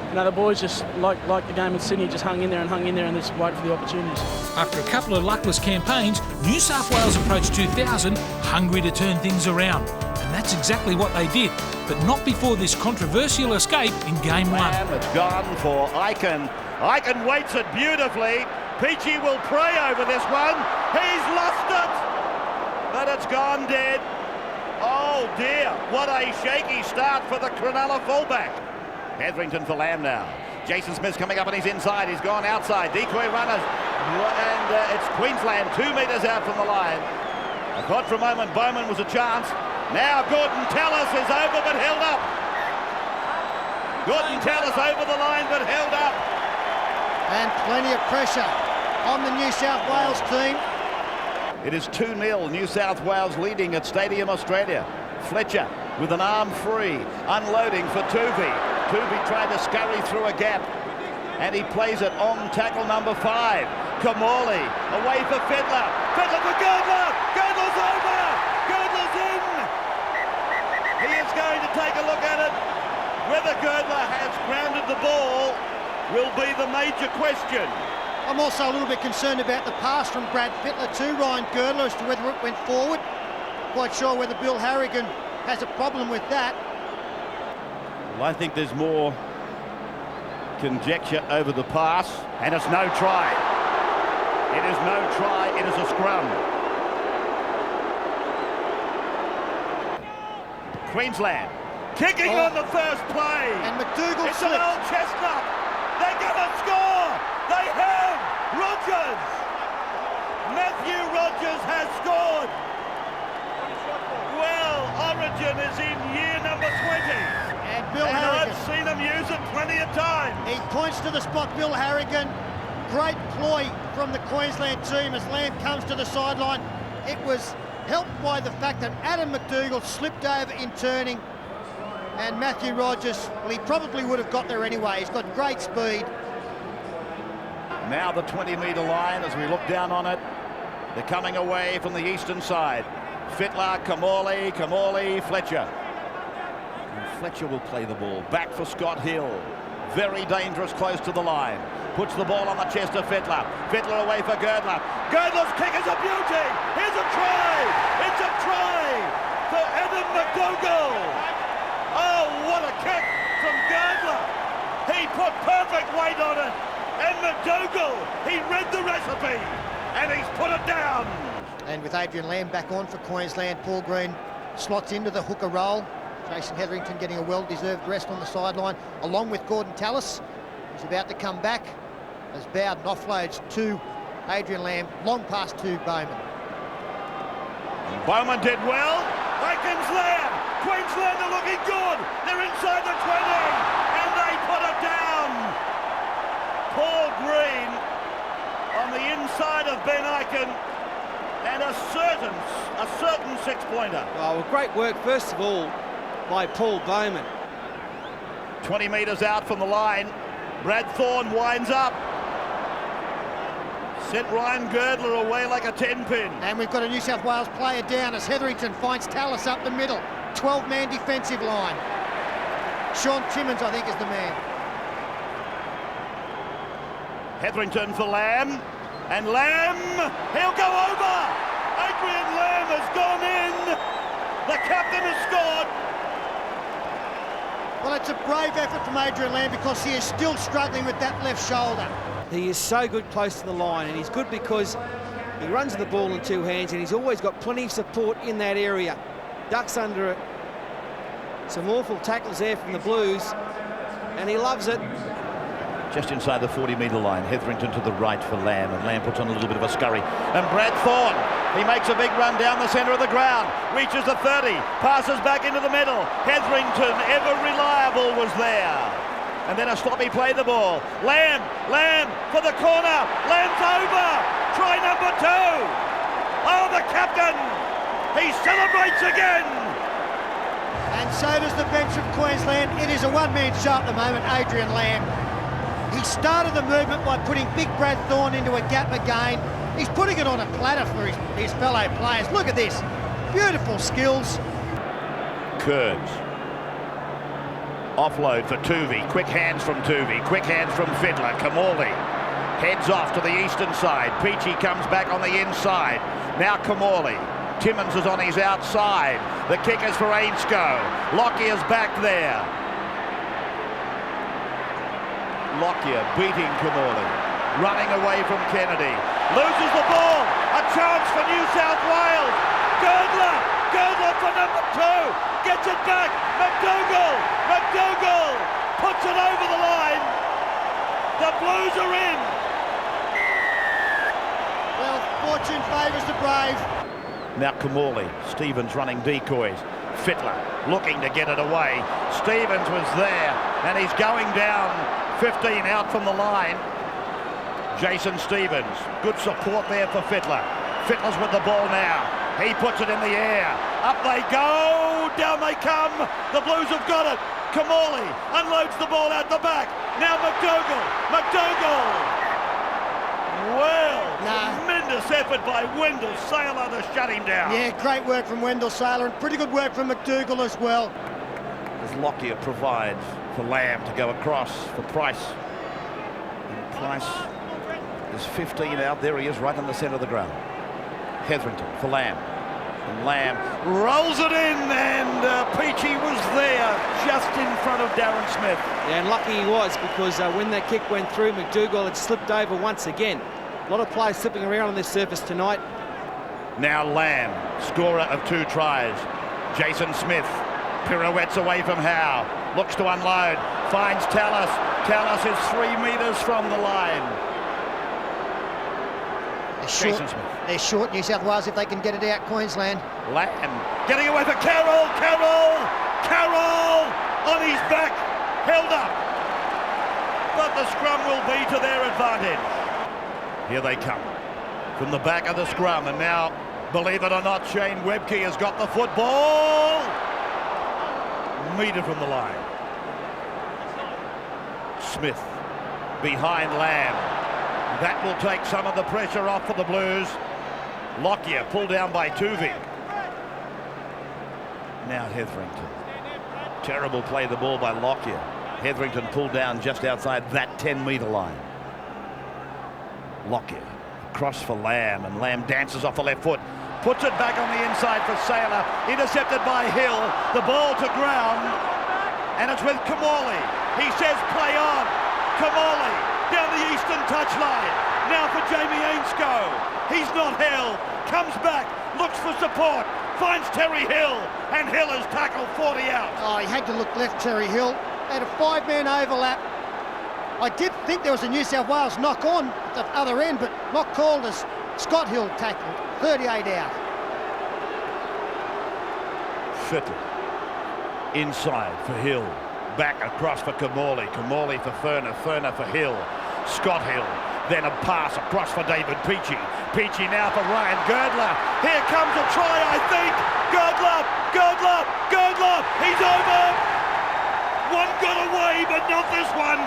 you know, the boys just like the game in Sydney, just hung in there and just waited for the opportunities. After a couple of luckless campaigns, New South Wales approached 2000 hungry to turn things around, and that's exactly what they did. But not before this controversial escape in Game 1. It's gone for Eichen. Eichen waits it beautifully. Peachy will pray over this one. He's lost it, but it's gone dead. Oh dear, what a shaky start for the Cronulla fullback. Hetherington for Lamb now. Jason Smith's coming up on his inside. He's gone outside. Decoy runners, and it's Queensland 2 metres out from the line. I thought for a moment Bowman was a chance. Now Gordon Tallis is over but held up. Gordon Tallis over the line but held up. And plenty of pressure on the New South Wales team. It is 2-0, New South Wales leading at Stadium Australia. Fletcher with an arm free, unloading for Tuvey. Tuvey tried to scurry through a gap, and he plays it on tackle number 5. Kamali away for Fiddler. Fiddler for Girdler. Girdler's over. Girdler's in. He is going to take a look at it. Whether Girdler has grounded the ball will be the major question. I'm also a little bit concerned about the pass from Brad Fittler to Ryan Girdler as to whether it went forward. Quite sure whether Bill Harrigan has a problem with that. Well, I think there's more conjecture over the pass, and it's no try. It is no try, it is a scrum. Queensland kicking on the first play. And McDougall It's an old chestnut. They're going to score. They have. Rogers. Matthew Rogers has scored. Well, Origin is in year number 20. And Bill Harrigan. I've seen him use it plenty of times. He points to the spot, Bill Harrigan. Great ploy from the Queensland team as Lamb comes to the sideline. It was helped by the fact that Adam McDougall slipped over in turning, and Matthew Rogers, well, he probably would have got there anyway. He's got great speed. Now the 20-metre line as we look down on it. They're coming away from the eastern side. Fittler, Kamali, Fletcher. And Fletcher will play the ball. Back for Scott Hill. Very dangerous close to the line. Puts the ball on the chest of Fittler. Fittler away for Girdler. Girdler's kick is a beauty. Here's a try. It's a try for Adam McDougall. Oh, what a kick from Girdler. He put perfect weight on it. And McDougall, he read the recipe. And he's put it down. And with Adrian Lamb back on for Queensland, Paul Green slots into the hooker role. Jason Hetherington getting a well-deserved rest on the sideline, along with Gordon Tallis, who's about to come back as Bowden offloads to Adrian Lamb, long pass to Bowman. Bowman did well. Here comes Lamb. Queensland are looking good. They're inside the 20, and they put it down. Paul Green on the inside of Ben Ikin, and a certain six-pointer. Oh, well, great work, first of all, by Paul Bowman. 20 metres out from the line. Brad Thorne winds up. Sent Ryan Girdler away like a 10-pin. And we've got a New South Wales player down as Hetherington finds Tallis up the middle. 12-man defensive line. Sean Timmins, I think, is the man. Hetherington for Lamb. And Lamb, he'll go over. Adrian Lamb has gone in. The captain has scored. Well, it's a brave effort from Adrian Lamb because he is still struggling with that left shoulder. He is so good close to the line, and he's good because he runs the ball in two hands, and he's always got plenty of support in that area. Ducks under it. Some awful tackles there from the Blues, and he loves it. Just inside the 40-metre line, Hetherington to the right for Lamb, and Lamb puts on a little bit of a scurry. And Brad Thorne, he makes a big run down the centre of the ground, reaches the 30, passes back into the middle. Hetherington, ever reliable, was there. And then a sloppy play the ball. Lamb for the corner. Lamb's over. Try number 2. Oh, the captain, he celebrates again. And so does the bench of Queensland. It is a one-man show at the moment, Adrian Lamb. He started the movement by putting big Brad Thorne into a gap again. He's putting it on a platter for his fellow players. Look at this. Beautiful skills. Kurds. Offload for Tuvey. Quick hands from Tuvey. Quick hands from Fittler. Kamali heads off to the eastern side. Peachy comes back on the inside. Now Kamali. Timmins is on his outside. The kick is for Ainscough. Lockyer's back there. Lockyer beating Kamali, running away from Kennedy, loses the ball, a chance for New South Wales. Girdler for number 2, gets it back. McDougall puts it over the line. The Blues are in. Well, fortune favours the brave. Now Kamali, Stevens running decoys. Fittler looking to get it away. Stevens was there, and he's going down 15 out from the line. Jason Stevens, good support there for Fittler. Fittler's with the ball now. He puts it in the air. Up they go, down they come. The Blues have got it. Kamali unloads the ball out the back. Now McDougall. Well, tremendous effort by Wendell Saylor to shut him down. Yeah, great work from Wendell Saylor, and pretty good work from McDougall as well. As Lockyer provides for Lamb to go across for Price. And Price is 15 out. There he is, right in the centre of the ground. Hetherington for Lamb. And Lamb rolls it in, and Peachy was there just in front of Darren Smith. Yeah, and lucky he was, because when that kick went through, McDougall had slipped over once again. A lot of players slipping around on this surface tonight. Now Lamb, scorer of 2 tries. Jason Smith Pirouettes away from Howe. Looks to unload. Finds Tallis. Tallis is 3 metres from the line. They're short, New South Wales, if they can get it out, Queensland. Lamb getting away for Carroll. Carroll on his back. Held up. But the scrum will be to their advantage. Here they come from the back of the scrum, and now, believe it or not, Shane Webke has got the football. Metre from the line. Smith behind Lamb. That will take some of the pressure off for the Blues. Lockyer pulled down by Tuvey. Now Hetherington. Terrible play the ball by Lockyer. Hetherington pulled down just outside that 10-metre line. Lockyer across for Lamb, and Lamb dances off the left foot. Puts it back on the inside for Saylor. Intercepted by Hill. The ball to ground. And it's with Kamali. He says play on. Kamali down the eastern touchline. Now for Jamie Ainscough. He's not held. Comes back. Looks for support. Finds Terry Hill. And Hill has tackled 40 out. Oh, he had to look left, Terry Hill. Had a 5-man overlap. I did think there was a New South Wales knock on at the other end, but not called as Scott Hill tackled. 38 out. Fittler inside for Hill. Back across for Kamali. Kamali for Furner. Furner for Hill. Scott Hill. Then a pass across for David Peachy. Peachy now for Ryan Girdler. Here comes a try, I think. Girdler. He's over. One got away, but not this one.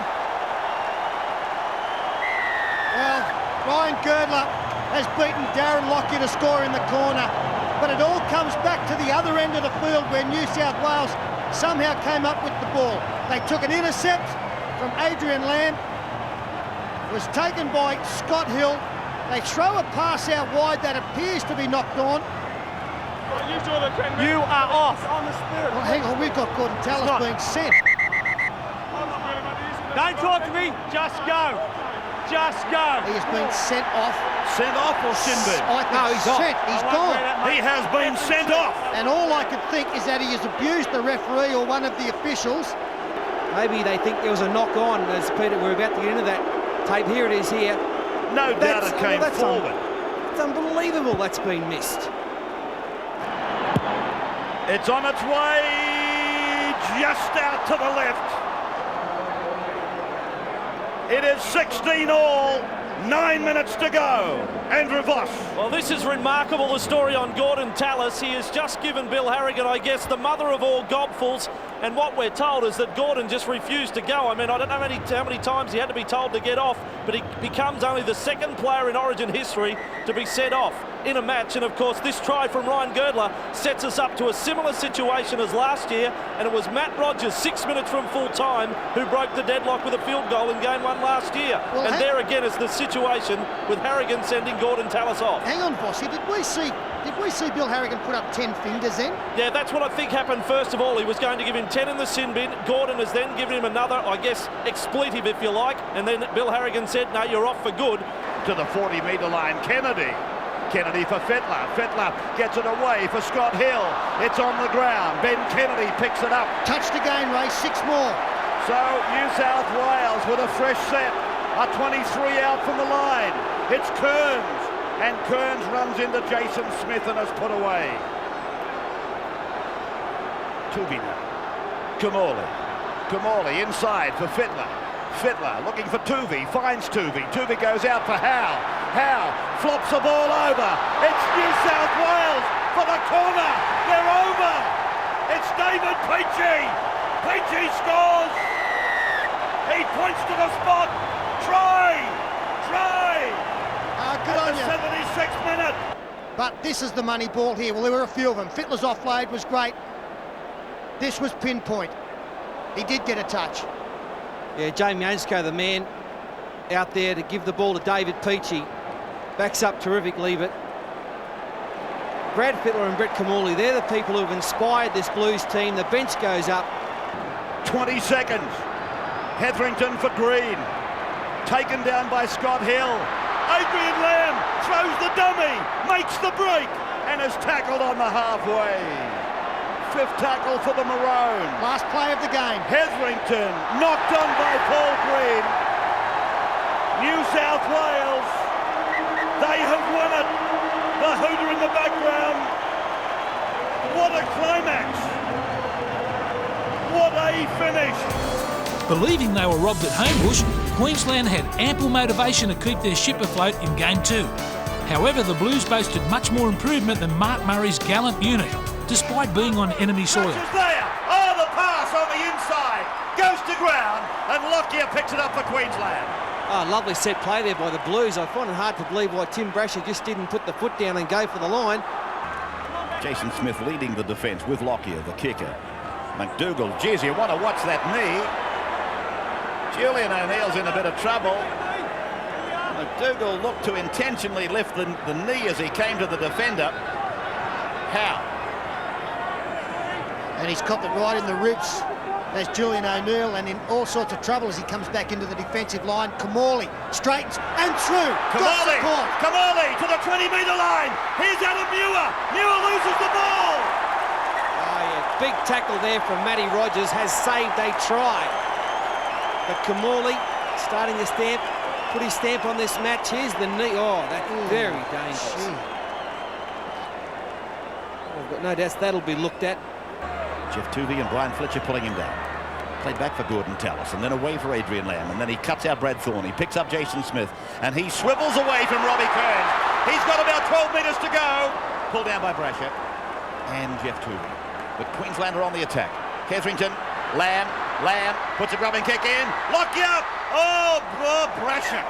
Well, Ryan Girdler has beaten Darren Lockyer to score in the corner, but it all comes back to the other end of the field where New South Wales somehow came up with the ball. They took an intercept from Adrian Lamb. It was taken by Scott Hill. They throw a pass out wide that appears to be knocked on. You are off. Well, hang on, we've got Gordon Tallis being sent. Don't talk to me, just go. Just go. He has been sent off. Sent off or sin bin? No, he's sent. He's gone. He has been sent off. And all I could think is that he has abused the referee or one of the officials. Maybe they think there was a knock on, as Peter, we're about to get into that tape. Here it is here. No doubt it came forward. It's unbelievable that's been missed. It's on its way just out to the left. It is 16 all, 9 minutes to go. Andrew Voss. Well, this is remarkable, the story on Gordon Tallis. He has just given Bill Harrigan, I guess, the mother of all gobfuls. And what we're told is that Gordon just refused to go. I mean, I don't know how many times he had to be told to get off, but he becomes only the second player in Origin history to be sent off in a match. And of course, this try from Ryan Girdler sets us up to a similar situation as last year, and it was Matt Rogers 6 minutes from full time who broke the deadlock with a field goal in game 1 last year. Well, and there again is the situation with Harrigan sending Gordon Tallis off. Hang on, Bossy, did we see Bill Harrigan put up 10 fingers then? Yeah, that's what I think happened first of all. He was going to give him 10 in the sin bin. Gordon has then given him another, I guess, expletive if you like, and then Bill Harrigan said, no, you're off for good. To the 40-metre line, Kennedy for Fittler. Fittler gets it away for Scott Hill. It's on the ground. Ben Kennedy picks it up. Touched again, Ray, 6 more. So New South Wales with a fresh set. A 23 out from the line. It's Kearns. And Kearns runs into Jason Smith and is put away. Tuvey now. Kamali inside for Fittler. Fittler looking for Tuvey, finds Tuvey. Tuvey goes out for Howe. Howe flops the ball over. It's New South Wales for the corner. They're over. It's David Peachy. Peachy scores. He points to the spot. Try. Good on you. 76th minute. But this is the money ball here. Well, there were a few of them. Fittler's offload was great. This was pinpoint. He did get a touch. Yeah, Jamie Ainscough, the man out there to give the ball to David Peachy. Backs up terrifically, but Brad Fittler and Brett Kamali, they're the people who have inspired this Blues team. The bench goes up. 20 seconds. Hetherington for Green. Taken down by Scott Hill. Adrian Lamb throws the dummy, makes the break, and is tackled on the halfway. fifth tackle for the Maroons. Last play of the game. Hetherington knocked on by Paul Green. New South Wales, they have won it. The hooter in the background. What a climax. What a finish. Believing they were robbed at Homebush, Queensland had ample motivation to keep their ship afloat in Game 2. However, the Blues boasted much more improvement than Mark Murray's gallant unit, despite being on enemy soil. There. Oh, the pass on the inside. Goes to ground, and Lockyer picks it up for Queensland. Oh, lovely set play there by the Blues. I find it hard to believe why Tim Brasher just didn't put the foot down and go for the line. Jason Smith leading the defence with Lockyer, the kicker. McDougall, geez, you want to watch that knee. Julian O'Neill's in a bit of trouble. McDougall looked to intentionally lift the knee as he came to the defender. How? And he's copped it right in the ribs. There's Julian O'Neill, and in all sorts of trouble as he comes back into the defensive line. Kamali straightens and through. Kamali to the 20-metre line. Here's Adam Muir. Muir loses the ball. Oh, yeah. Big tackle there from Matty Rogers has saved a try. But Kamali starting to put his stamp on this match. Here's the knee. Oh, that's very dangerous. I've got no doubts that'll be looked at. Jeff Tuvey and Brian Fletcher pulling him down. Played back for Gordon Tallis, and then away for Adrian Lamb, and then he cuts out Brad Thorne. He picks up Jason Smith, and he swivels away from Robbie Kearns. He's got about 12 metres to go. Pulled down by Brasher and Jeff Tuvey. But Queensland are on the attack. Hetherington, Lamb puts a grubbing kick in. Lockyer! Oh, Brasher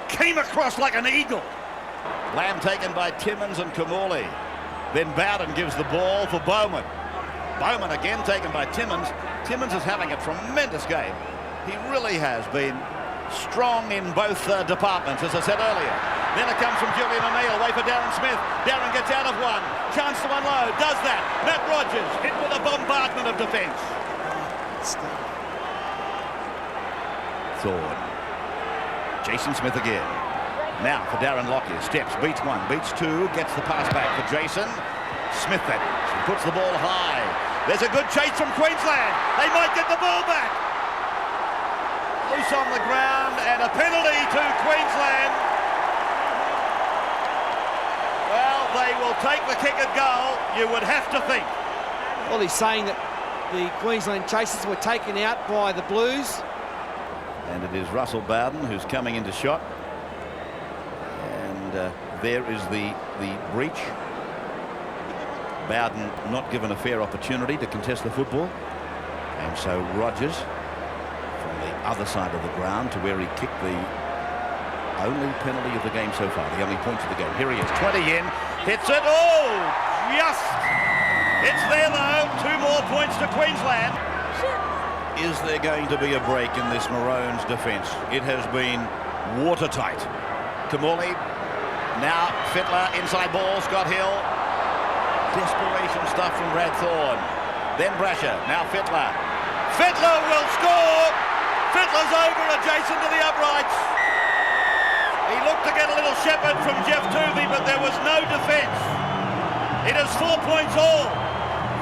came across like an eagle. Lamb taken by Timmins and Kamali. Then Bowden gives the ball for Bowman. Bowman again taken by Timmins. Timmins is having a tremendous game. He really has been strong in both departments, as I said earlier. Then it comes from Julian O'Neill, away for Darren Smith. Darren gets out of one. Chance to unload, does that. Matt Rogers hit with a bombardment of defence. Thorne. Jason Smith again. Now for Darren Lockyer, steps, beats one, beats two, gets the pass back for Jason. Smith then, he puts the ball high. There's a good chase from Queensland. They might get the ball back. Loose on the ground and a penalty to Queensland. Well, they will take the kick at goal, you would have to think. Well, he's saying that the Queensland chasers were taken out by the Blues. And it is Russell Bowden who's coming into shot. There is the breach. Bowden not given a fair opportunity to contest the football, and so Rogers from the other side of the ground to where he kicked the only penalty of the game so far, the only point of the game. Here he is, 20 in, hits it. Oh, just it's there though. 2 more points to Queensland. Is there going to be a break in this Maroons defence? It has been watertight. Kamali. Now Fittler, inside ball, Scott Hill. Desperation stuff from Brad Thorne. Then Brasher, now Fittler. Fittler will score! Fittler's over, adjacent to the uprights. He looked to get a little shepherd from Jeff Tuvey, but there was no defence. It is 4 points all.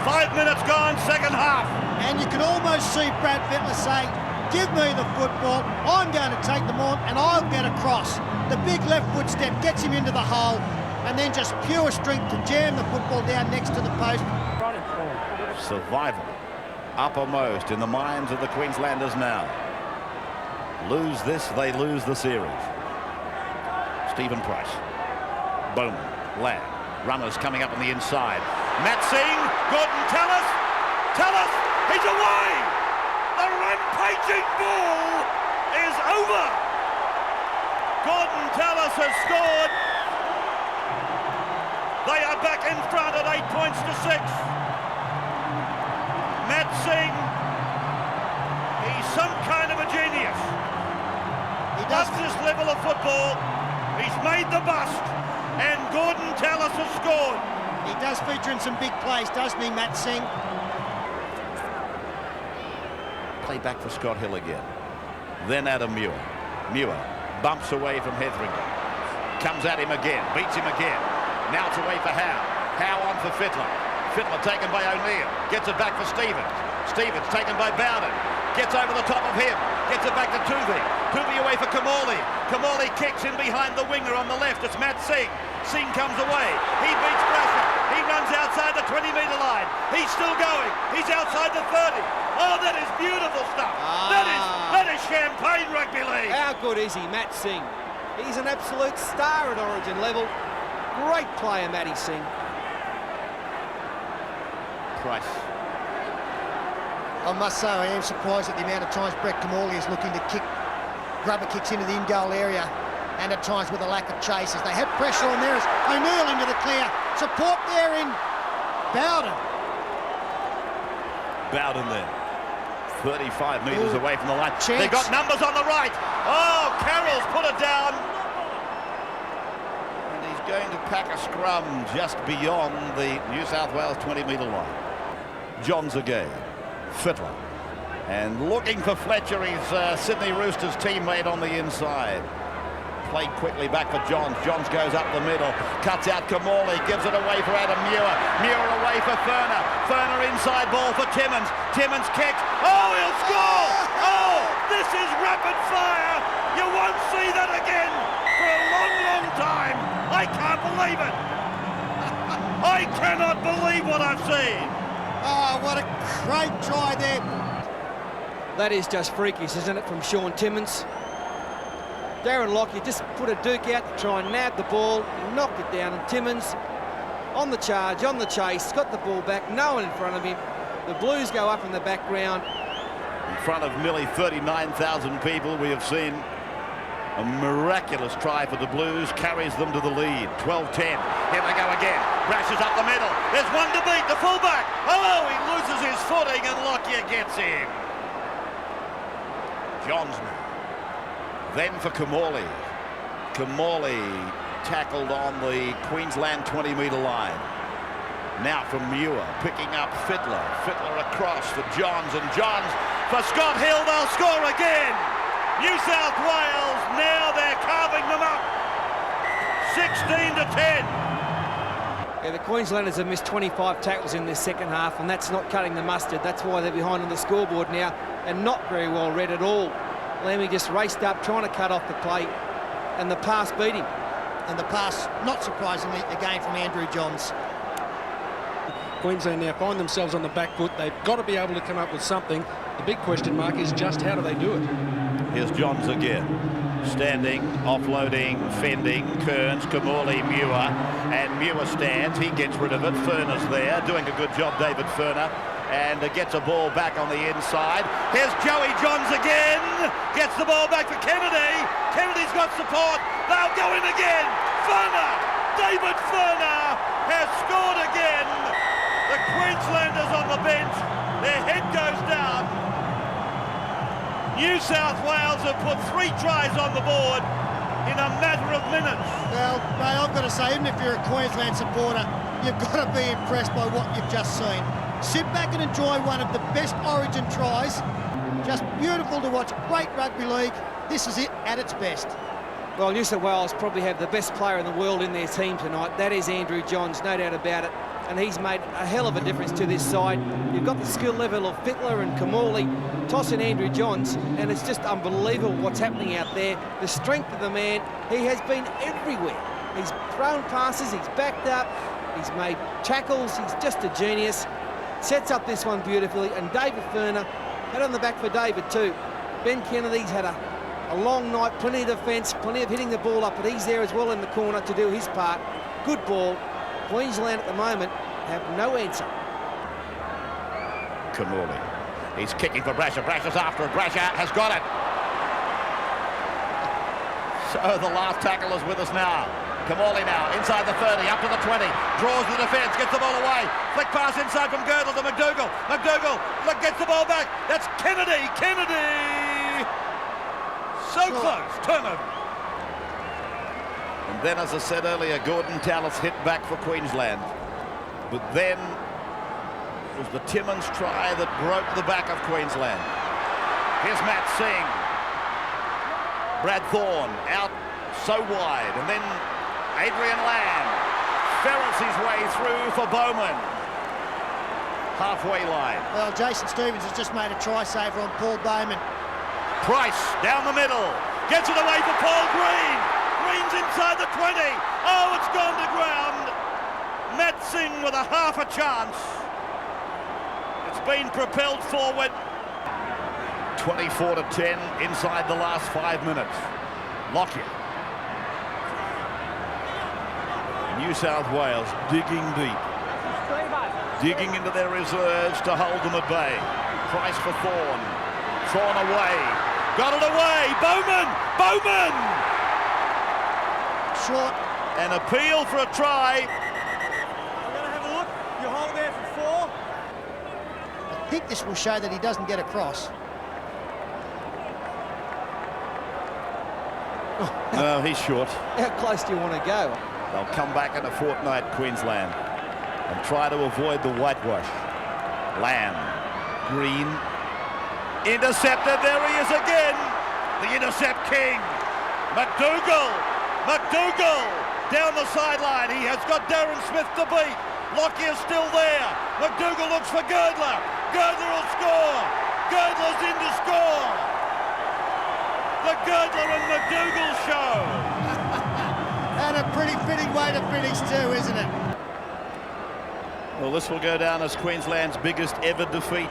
5 minutes gone, second half. And you can almost see Brad Fittler saying, give me the football, I'm going to take them on, and I'll get across. The big left foot step gets him into the hole, and then just pure strength to jam the football down next to the post. Survival uppermost in the minds of the Queenslanders now. Lose this, they lose the series. Stephen Price. Bowman. Lamb. Runners coming up on the inside. Matt Singh. Gordon Tallis. Tallis. He's away. The rampaging ball is over. Gordon Tallis has scored. They are back in front at 8 points to 6. Matt Singh, he's some kind of a genius. He does this level of football. He's made the bust, and Gordon Tallis has scored. He does feature in some big plays, doesn't he, Matt Singh? Play back for Scott Hill again. Then Adam Muir. Muir bumps away from Hetherington. Comes at him again, beats him again. Now it's away for Howe. Howe on for Fittler. Fittler taken by O'Neill. Gets it back for Stevens. Stevens taken by Bowden. Gets over the top of him. Gets it back to Tuvey. Tuvey away for Kamali. Kamali kicks in behind the winger on the left. It's Matt Singh. Singh comes away. He beats Brasher. He runs outside the 20-metre line. He's still going. He's outside the 30. Oh, that is beautiful stuff. That is champagne rugby league. How good is he, Matt Singh? He's an absolute star at Origin level. Great player, Matty Singh. Price. I must say, I am surprised at the amount of times Brett Kamali is looking to kick grubber kicks into the in-goal area, and at times with a lack of chases. They had pressure on there as O'Neill into the clear. Support there in Bowden. Bowden there. 35 metres away from the line. Chance. They've got numbers on the right. Oh, Carroll's put it down. And he's going to pack a scrum just beyond the New South Wales 20-metre line. Johns again. Fittler. And looking for Fletcher, he's Sydney Roosters teammate on the inside. Played quickly back for Johns. Johns goes up the middle, cuts out Kamali, gives it away for Adam Muir. Muir away for Furner. Furner inside ball for Timmins. Timmins kicks. Oh, he'll score! Oh, this is rapid fire! You won't see that again for a long, long time. I can't believe it. I cannot believe what I've seen. Oh, what a great try there. That is just freakish, isn't it, from Sean Timmins? Darren Lockyer just put a duke out to try and nab the ball. He knocked it down, and Timmins on the charge, on the chase, got the ball back, no one in front of him. The Blues go up in the background. In front of nearly 39,000 people, we have seen a miraculous try for the Blues, carries them to the lead. 12-10. Here they go again. Brashes up the middle. There's one to beat, the fullback. Oh, he loses his footing, and Lockyer gets him. Johns now. Then for Kamali. Kamali tackled on the Queensland 20-metre line. Now from Muir, picking up Fittler. Fittler across for Johns, and Johns for Scott Hill. They'll score again. New South Wales, now they're carving them up. 16-10. Yeah, the Queenslanders have missed 25 tackles in this second half, and that's not cutting the mustard. That's why they're behind on the scoreboard now, and not very well read at all. Lammy just raced up, trying to cut off the play, and the pass beat him. And the pass, not surprisingly, again from Andrew Johns. Queensland now find themselves on the back foot. They've got to be able to come up with something. The big question mark is just how do they do it? Here's Johns again. Standing, offloading, fending, Kearns, Kamali, Muir, and Muir stands. He gets rid of it. Furner's there, doing a good job, David Furner, and gets a ball back on the inside. Here's Joey Johns again. Gets the ball back for Kennedy. Kennedy's got support. They'll go in again. Furner, David Furner has scored again. The Queenslanders on the bench. Their head goes down. New South Wales have put 3 tries on the board in a matter of minutes. Well, mate, I've got to say, even if you're a Queensland supporter, you've got to be impressed by what you've just seen. Sit back and enjoy one of the best Origin tries. Just beautiful to watch. Great rugby league. This is it at its best. Well, New South Wales probably have the best player in the world in their team tonight. That is Andrew Johns, no doubt about it. And he's made a hell of a difference to this side. You've got the skill level of Fittler and Kamali, tossing Andrew Johns, and it's just unbelievable what's happening out there. The strength of the man, he has been everywhere. He's thrown passes, he's backed up, he's made tackles, he's just a genius. Sets up this one beautifully, and David Furner had on the back for David too. Ben Kennedy's had a long night, plenty of defence, plenty of hitting the ball up, but he's there as well in the corner to do his part. Good ball. Queensland at the moment have no answer. Kamali. He's kicking for Brasher. Brasher's after it. Brasher has got it. So the last tackle is with us now. Kamali now, inside the 30, up to the 20, draws the defence, gets the ball away. Flick pass inside from Girdle to McDougall. McDougall gets the ball back. That's Kennedy. Kennedy! So close. Turnover. And then, as I said earlier, Gordon Tallis hit back for Queensland. But then it was the Timmins try that broke the back of Queensland. Here's Matt Singh. Brad Thorne out so wide. And then Adrian Lamb ferrets his way through for Bowman. halfway line. Well, Jason Stevens has just made a try saver on Paul Bowman. Price down the middle. Gets it away for Paul Green. Green's inside the 20. Oh, it's gone to ground. Matt Singh with a half a chance. It's been propelled forward. 24-10 inside the last 5 minutes. Lockyer. New South Wales digging deep. Digging into their reserves to hold them at bay. Price for Thorne. Thorne away. Got it away. Bowman! Bowman! Short. An appeal for a try. I'm going to have a look. You hold there for 4. I think this will show that he doesn't get across. No, he's short. How close do you want to go? They'll come back in a fortnight, Queensland, and try to avoid the whitewash. Lamb. Green. Intercepted. There he is again. The intercept king. McDougall. McDougall down the sideline. He has got Darren Smith to beat. Lockyer's still there. McDougall looks for Girdler. Girdler will score. Girdler's in to score. The Girdler and McDougall show. And a pretty fitting way to finish too, isn't it? Well, this will go down as Queensland's biggest ever defeat.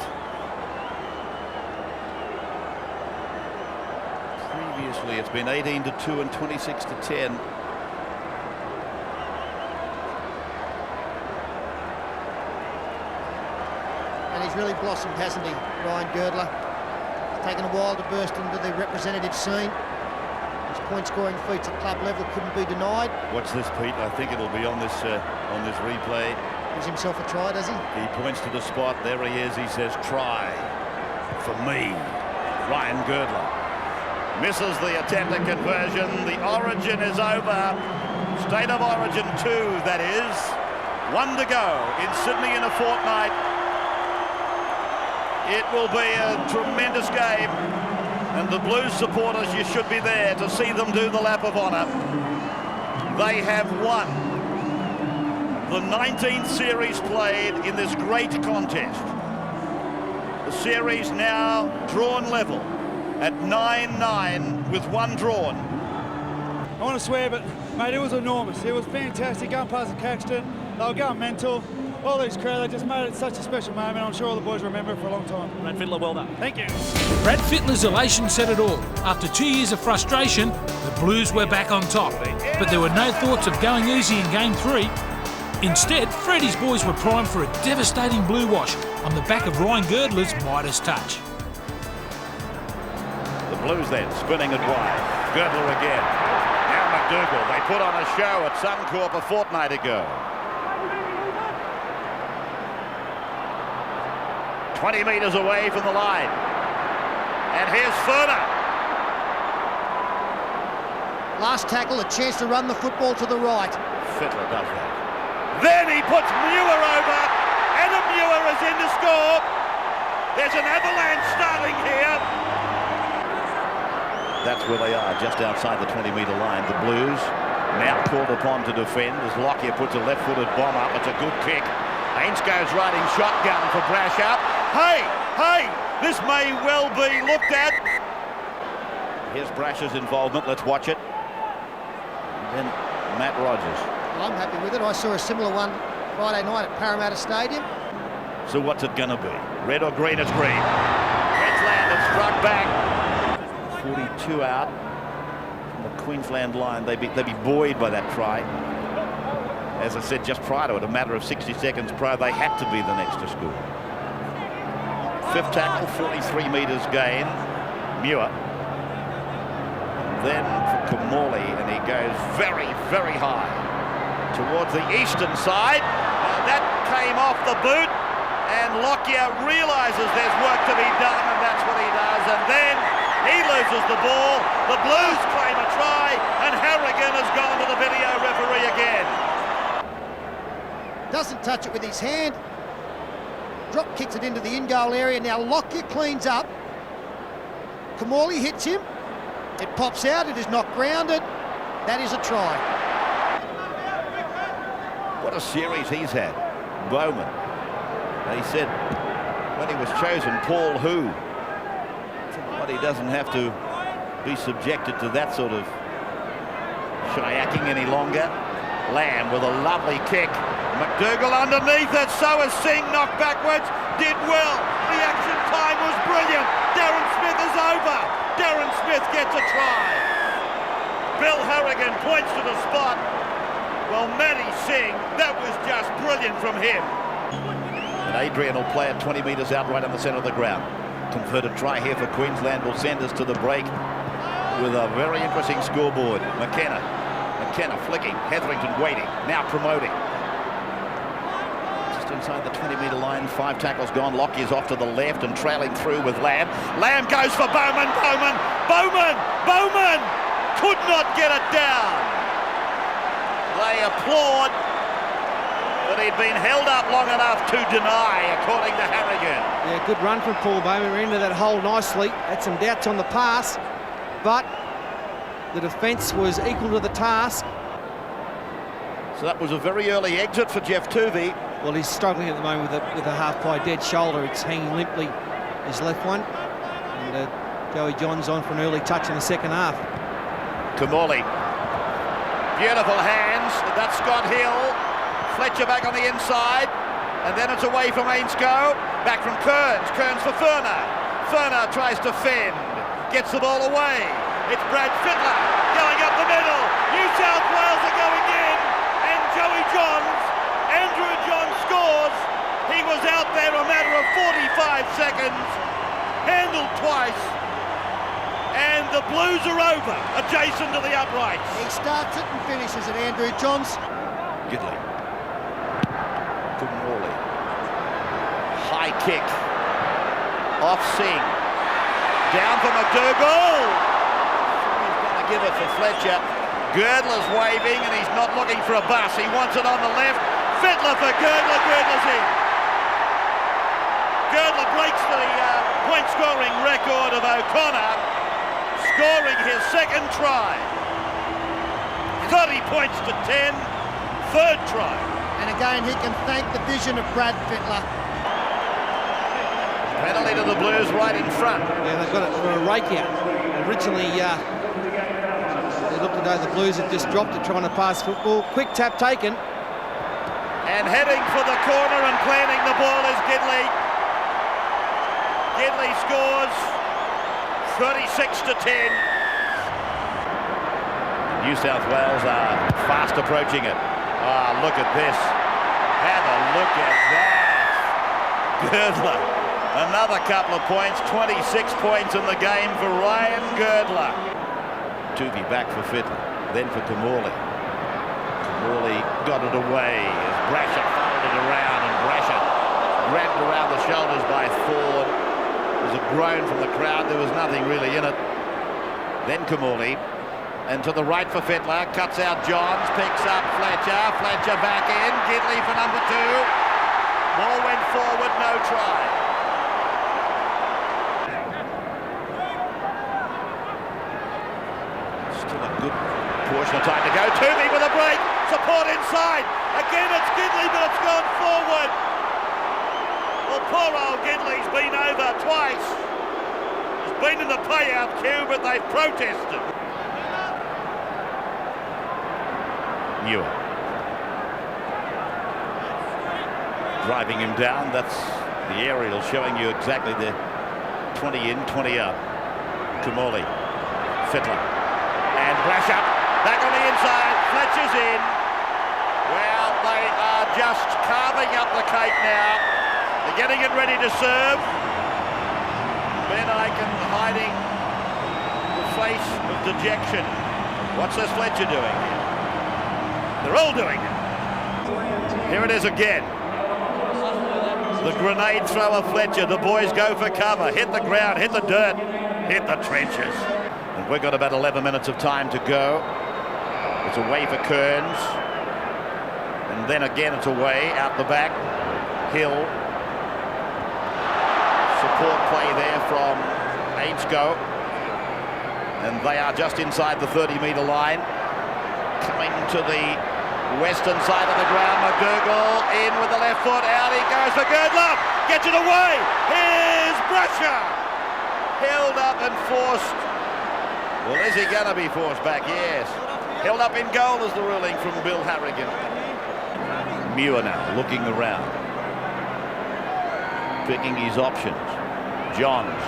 Previously, it's been 18-2 and 26-10. And he's really blossomed, hasn't he, Ryan Girdler? It's taken a while to burst into the representative scene. His point-scoring feats at club level couldn't be denied. Watch this, Pete. I think it'll be on this replay. Gives himself a try, does he? He points to the spot. There he is. He says, try for me. Ryan Girdler misses the attempted conversion. The origin is over. State of Origin 2, that is. 1 to go in Sydney in a fortnight. It will be a tremendous game. And the Blues supporters, you should be there to see them do the lap of honour. They have won the 19th series played in this great contest. The series now drawn level at 9-9 with 1 drawn. I want to swear, but mate, it was enormous. It was fantastic. Going past the Caxton, they were going mental. All these crowds, they just made it such a special moment. I'm sure all the boys remember it for a long time. Brad Fittler, well done. Thank you. Brad Fittler's elation said it all. After 2 years of frustration, the Blues were back on top. But there were no thoughts of going easy in Game 3. Instead, Freddie's boys were primed for a devastating blue wash on the back of Ryan Girdler's Midas touch. The Blues then spinning it wide. Girdler again. Now McDougall. They put on a show at Suncorp a fortnight ago. 20 metres away from the line. And here's Furner. Last tackle, a chance to run the football to the right. Fittler does that. Then he puts Muir over. Adam Muir is in to score. There's an avalanche starting here. That's where they are, just outside the 20-metre line. The Blues now called upon to defend as Lockyer puts a left-footed bomb up. It's a good kick. Haynes goes riding shotgun for Brashup. Hey, this may well be looked at. Here's Brash's involvement. Let's watch it. And then Matt Rogers. Well, I'm happy with it. I saw a similar one Friday night at Parramatta Stadium. So what's it going to be? Red or green? It's green. Queensland have struck back. 42 out from the Queensland line. They'd be buoyed by that try. As I said just prior to it, a matter of 60 seconds prior, they had to be the next to score. 5th tackle, 43 metres gain. Muir. Then for Kamali, and he goes very, very high towards the eastern side. That came off the boot, and Lockyer realises there's work to be done, and that's what he does. And then he loses the ball. The Blues claim a try, and Harrigan has gone to the video referee again. Doesn't touch it with his hand. Drop kicks it into the in-goal area. Now Lockyer cleans up. Kamali hits him. It pops out. It is not grounded. That is a try. What a series he's had. Bowman. They said when he was chosen, Paul who? But he doesn't have to be subjected to that sort of shyaking any longer. Lamb with a lovely kick. McDougall underneath it. So is Singh, knocked backwards. Did well. The action time was brilliant. Darren Smith is over. Darren Smith gets a try. Bill Harrigan points to the spot. Well, Matty Singh, that was just brilliant from him. And Adrian will play it 20 metres out right in the centre of the ground. Converted try here for Queensland will send us to the break with a very interesting scoreboard. McKenna flicking, Hetherington waiting, now promoting. Just inside the 20-metre line, 5 tackles gone. Lockie is off to the left and trailing through with Lamb. Lamb goes for Bowman. Bowman could not get it down. They applaud, but he'd been held up long enough to deny, according to Harrigan. Yeah, good run from Paul Bowman. We're into that hole nicely. Had some doubts on the pass, but the defence was equal to the task. So that was a very early exit for Jeff Tuvey. Well, he's struggling at the moment with a half-ply dead shoulder. It's hanging limply, his left one. And Joey Johns on for an early touch in the second half. Kamali. Beautiful hands. That's Scott Hill. Fletcher back on the inside. And then it's away from Ainscough. Back from Kearns. Kearns for Furner. Furner tries to fend. Gets the ball away. It's Brad Fittler going up the middle. New South Wales are going in. And Joey Johns, Andrew Johns scores. He was out there a matter of 45 seconds. Handled twice. And the Blues are over, adjacent to the uprights. He starts it and finishes it, Andrew Johns. Gidley. Kumorley. High kick. Off Singh. Down for McDougall. He's going to give it for Fletcher. Girdler's waving and he's not looking for a bus. He wants it on the left. Fittler for Girdler. Girdler's in. Girdler breaks the point-scoring record of O'Connor, scoring his second try. 30 points to 10. Third try. And again, he can thank the vision of Brad Fittler. Penalty to the Blues right in front. Yeah, they've got it for a rake out. Originally, they looked as though the Blues had just dropped it trying to pass football. Quick tap taken. And heading for the corner and planting the ball is Gidley. Gidley scores 36 to 10. New South Wales are fast approaching it. Ah, look at this. Have a look at that. Girdler. Another couple of points, 26 points in the game for Ryan Girdler. Tuvey back for Fittler, then for Kamali. Kamali got it away as Brasher followed it around, and Brasher grabbed around the shoulders by Ford. There was a groan from the crowd, there was nothing really in it. Then Kamali, and to the right for Fittler, cuts out Johns, picks up Fletcher, Fletcher back in, Gidley for number 2. Ball went forward, no try. Portion of time to go. Tuvey with a break. Support inside. Again, it's Gidley, but it's gone forward. Well, poor old Gidley's been over twice. He's been in the payout queue, but they've protested. Newer. Driving him down. That's the aerial showing you exactly the 20 in, 20 out. Kamali. Fittler. And Brasher. Back on the inside, Fletcher's in. Well, they are just carving up the cake now. They're getting it ready to serve. Ben Aiken hiding the face of dejection. What's this Fletcher doing? They're all doing it. Here it is again. The grenade thrower Fletcher. The boys go for cover. Hit the ground, hit the dirt, hit the trenches. And we've got about 11 minutes of time to go. It's away for Kearns. And then again it's away, out the back. Hill. Support play there from Ainscough. And they are just inside the 30-metre line. Coming to the Western side of the ground, McDougall in with the left foot, out he goes for Girdler, gets it away, here's Brasher, held up and forced. Well, is he going to be forced back? Yes. Held up in goal is the ruling from Bill Harrigan. Muir now looking around, picking his options. Johns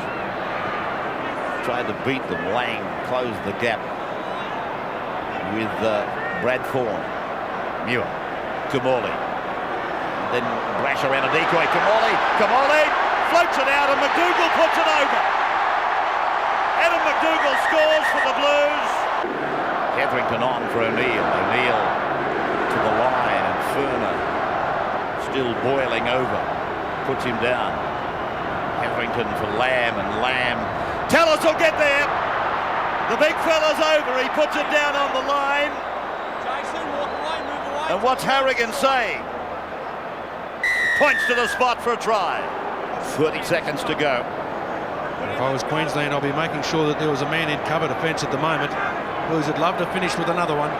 tried to beat them. Lang closed the gap with Brad Thorne. Muir, Kamali, then Brash around a decoy. Kamali floats it out and McDougall puts it over. Adam McDougall scores for the Blues. Hetherington on for O'Neill. O'Neill to the line and Furner still boiling over. Puts him down. Hetherington for Lamb and Lamb. Tallis will get there. The big fella's over. He puts it down on the line. Jason, walk away, move away. And what's Harrigan saying? Points to the spot for a try. 30 seconds to go. If I was Queensland, I'll be making sure that there was a man in cover defence at the moment. Blues would love to finish with another one.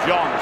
Johns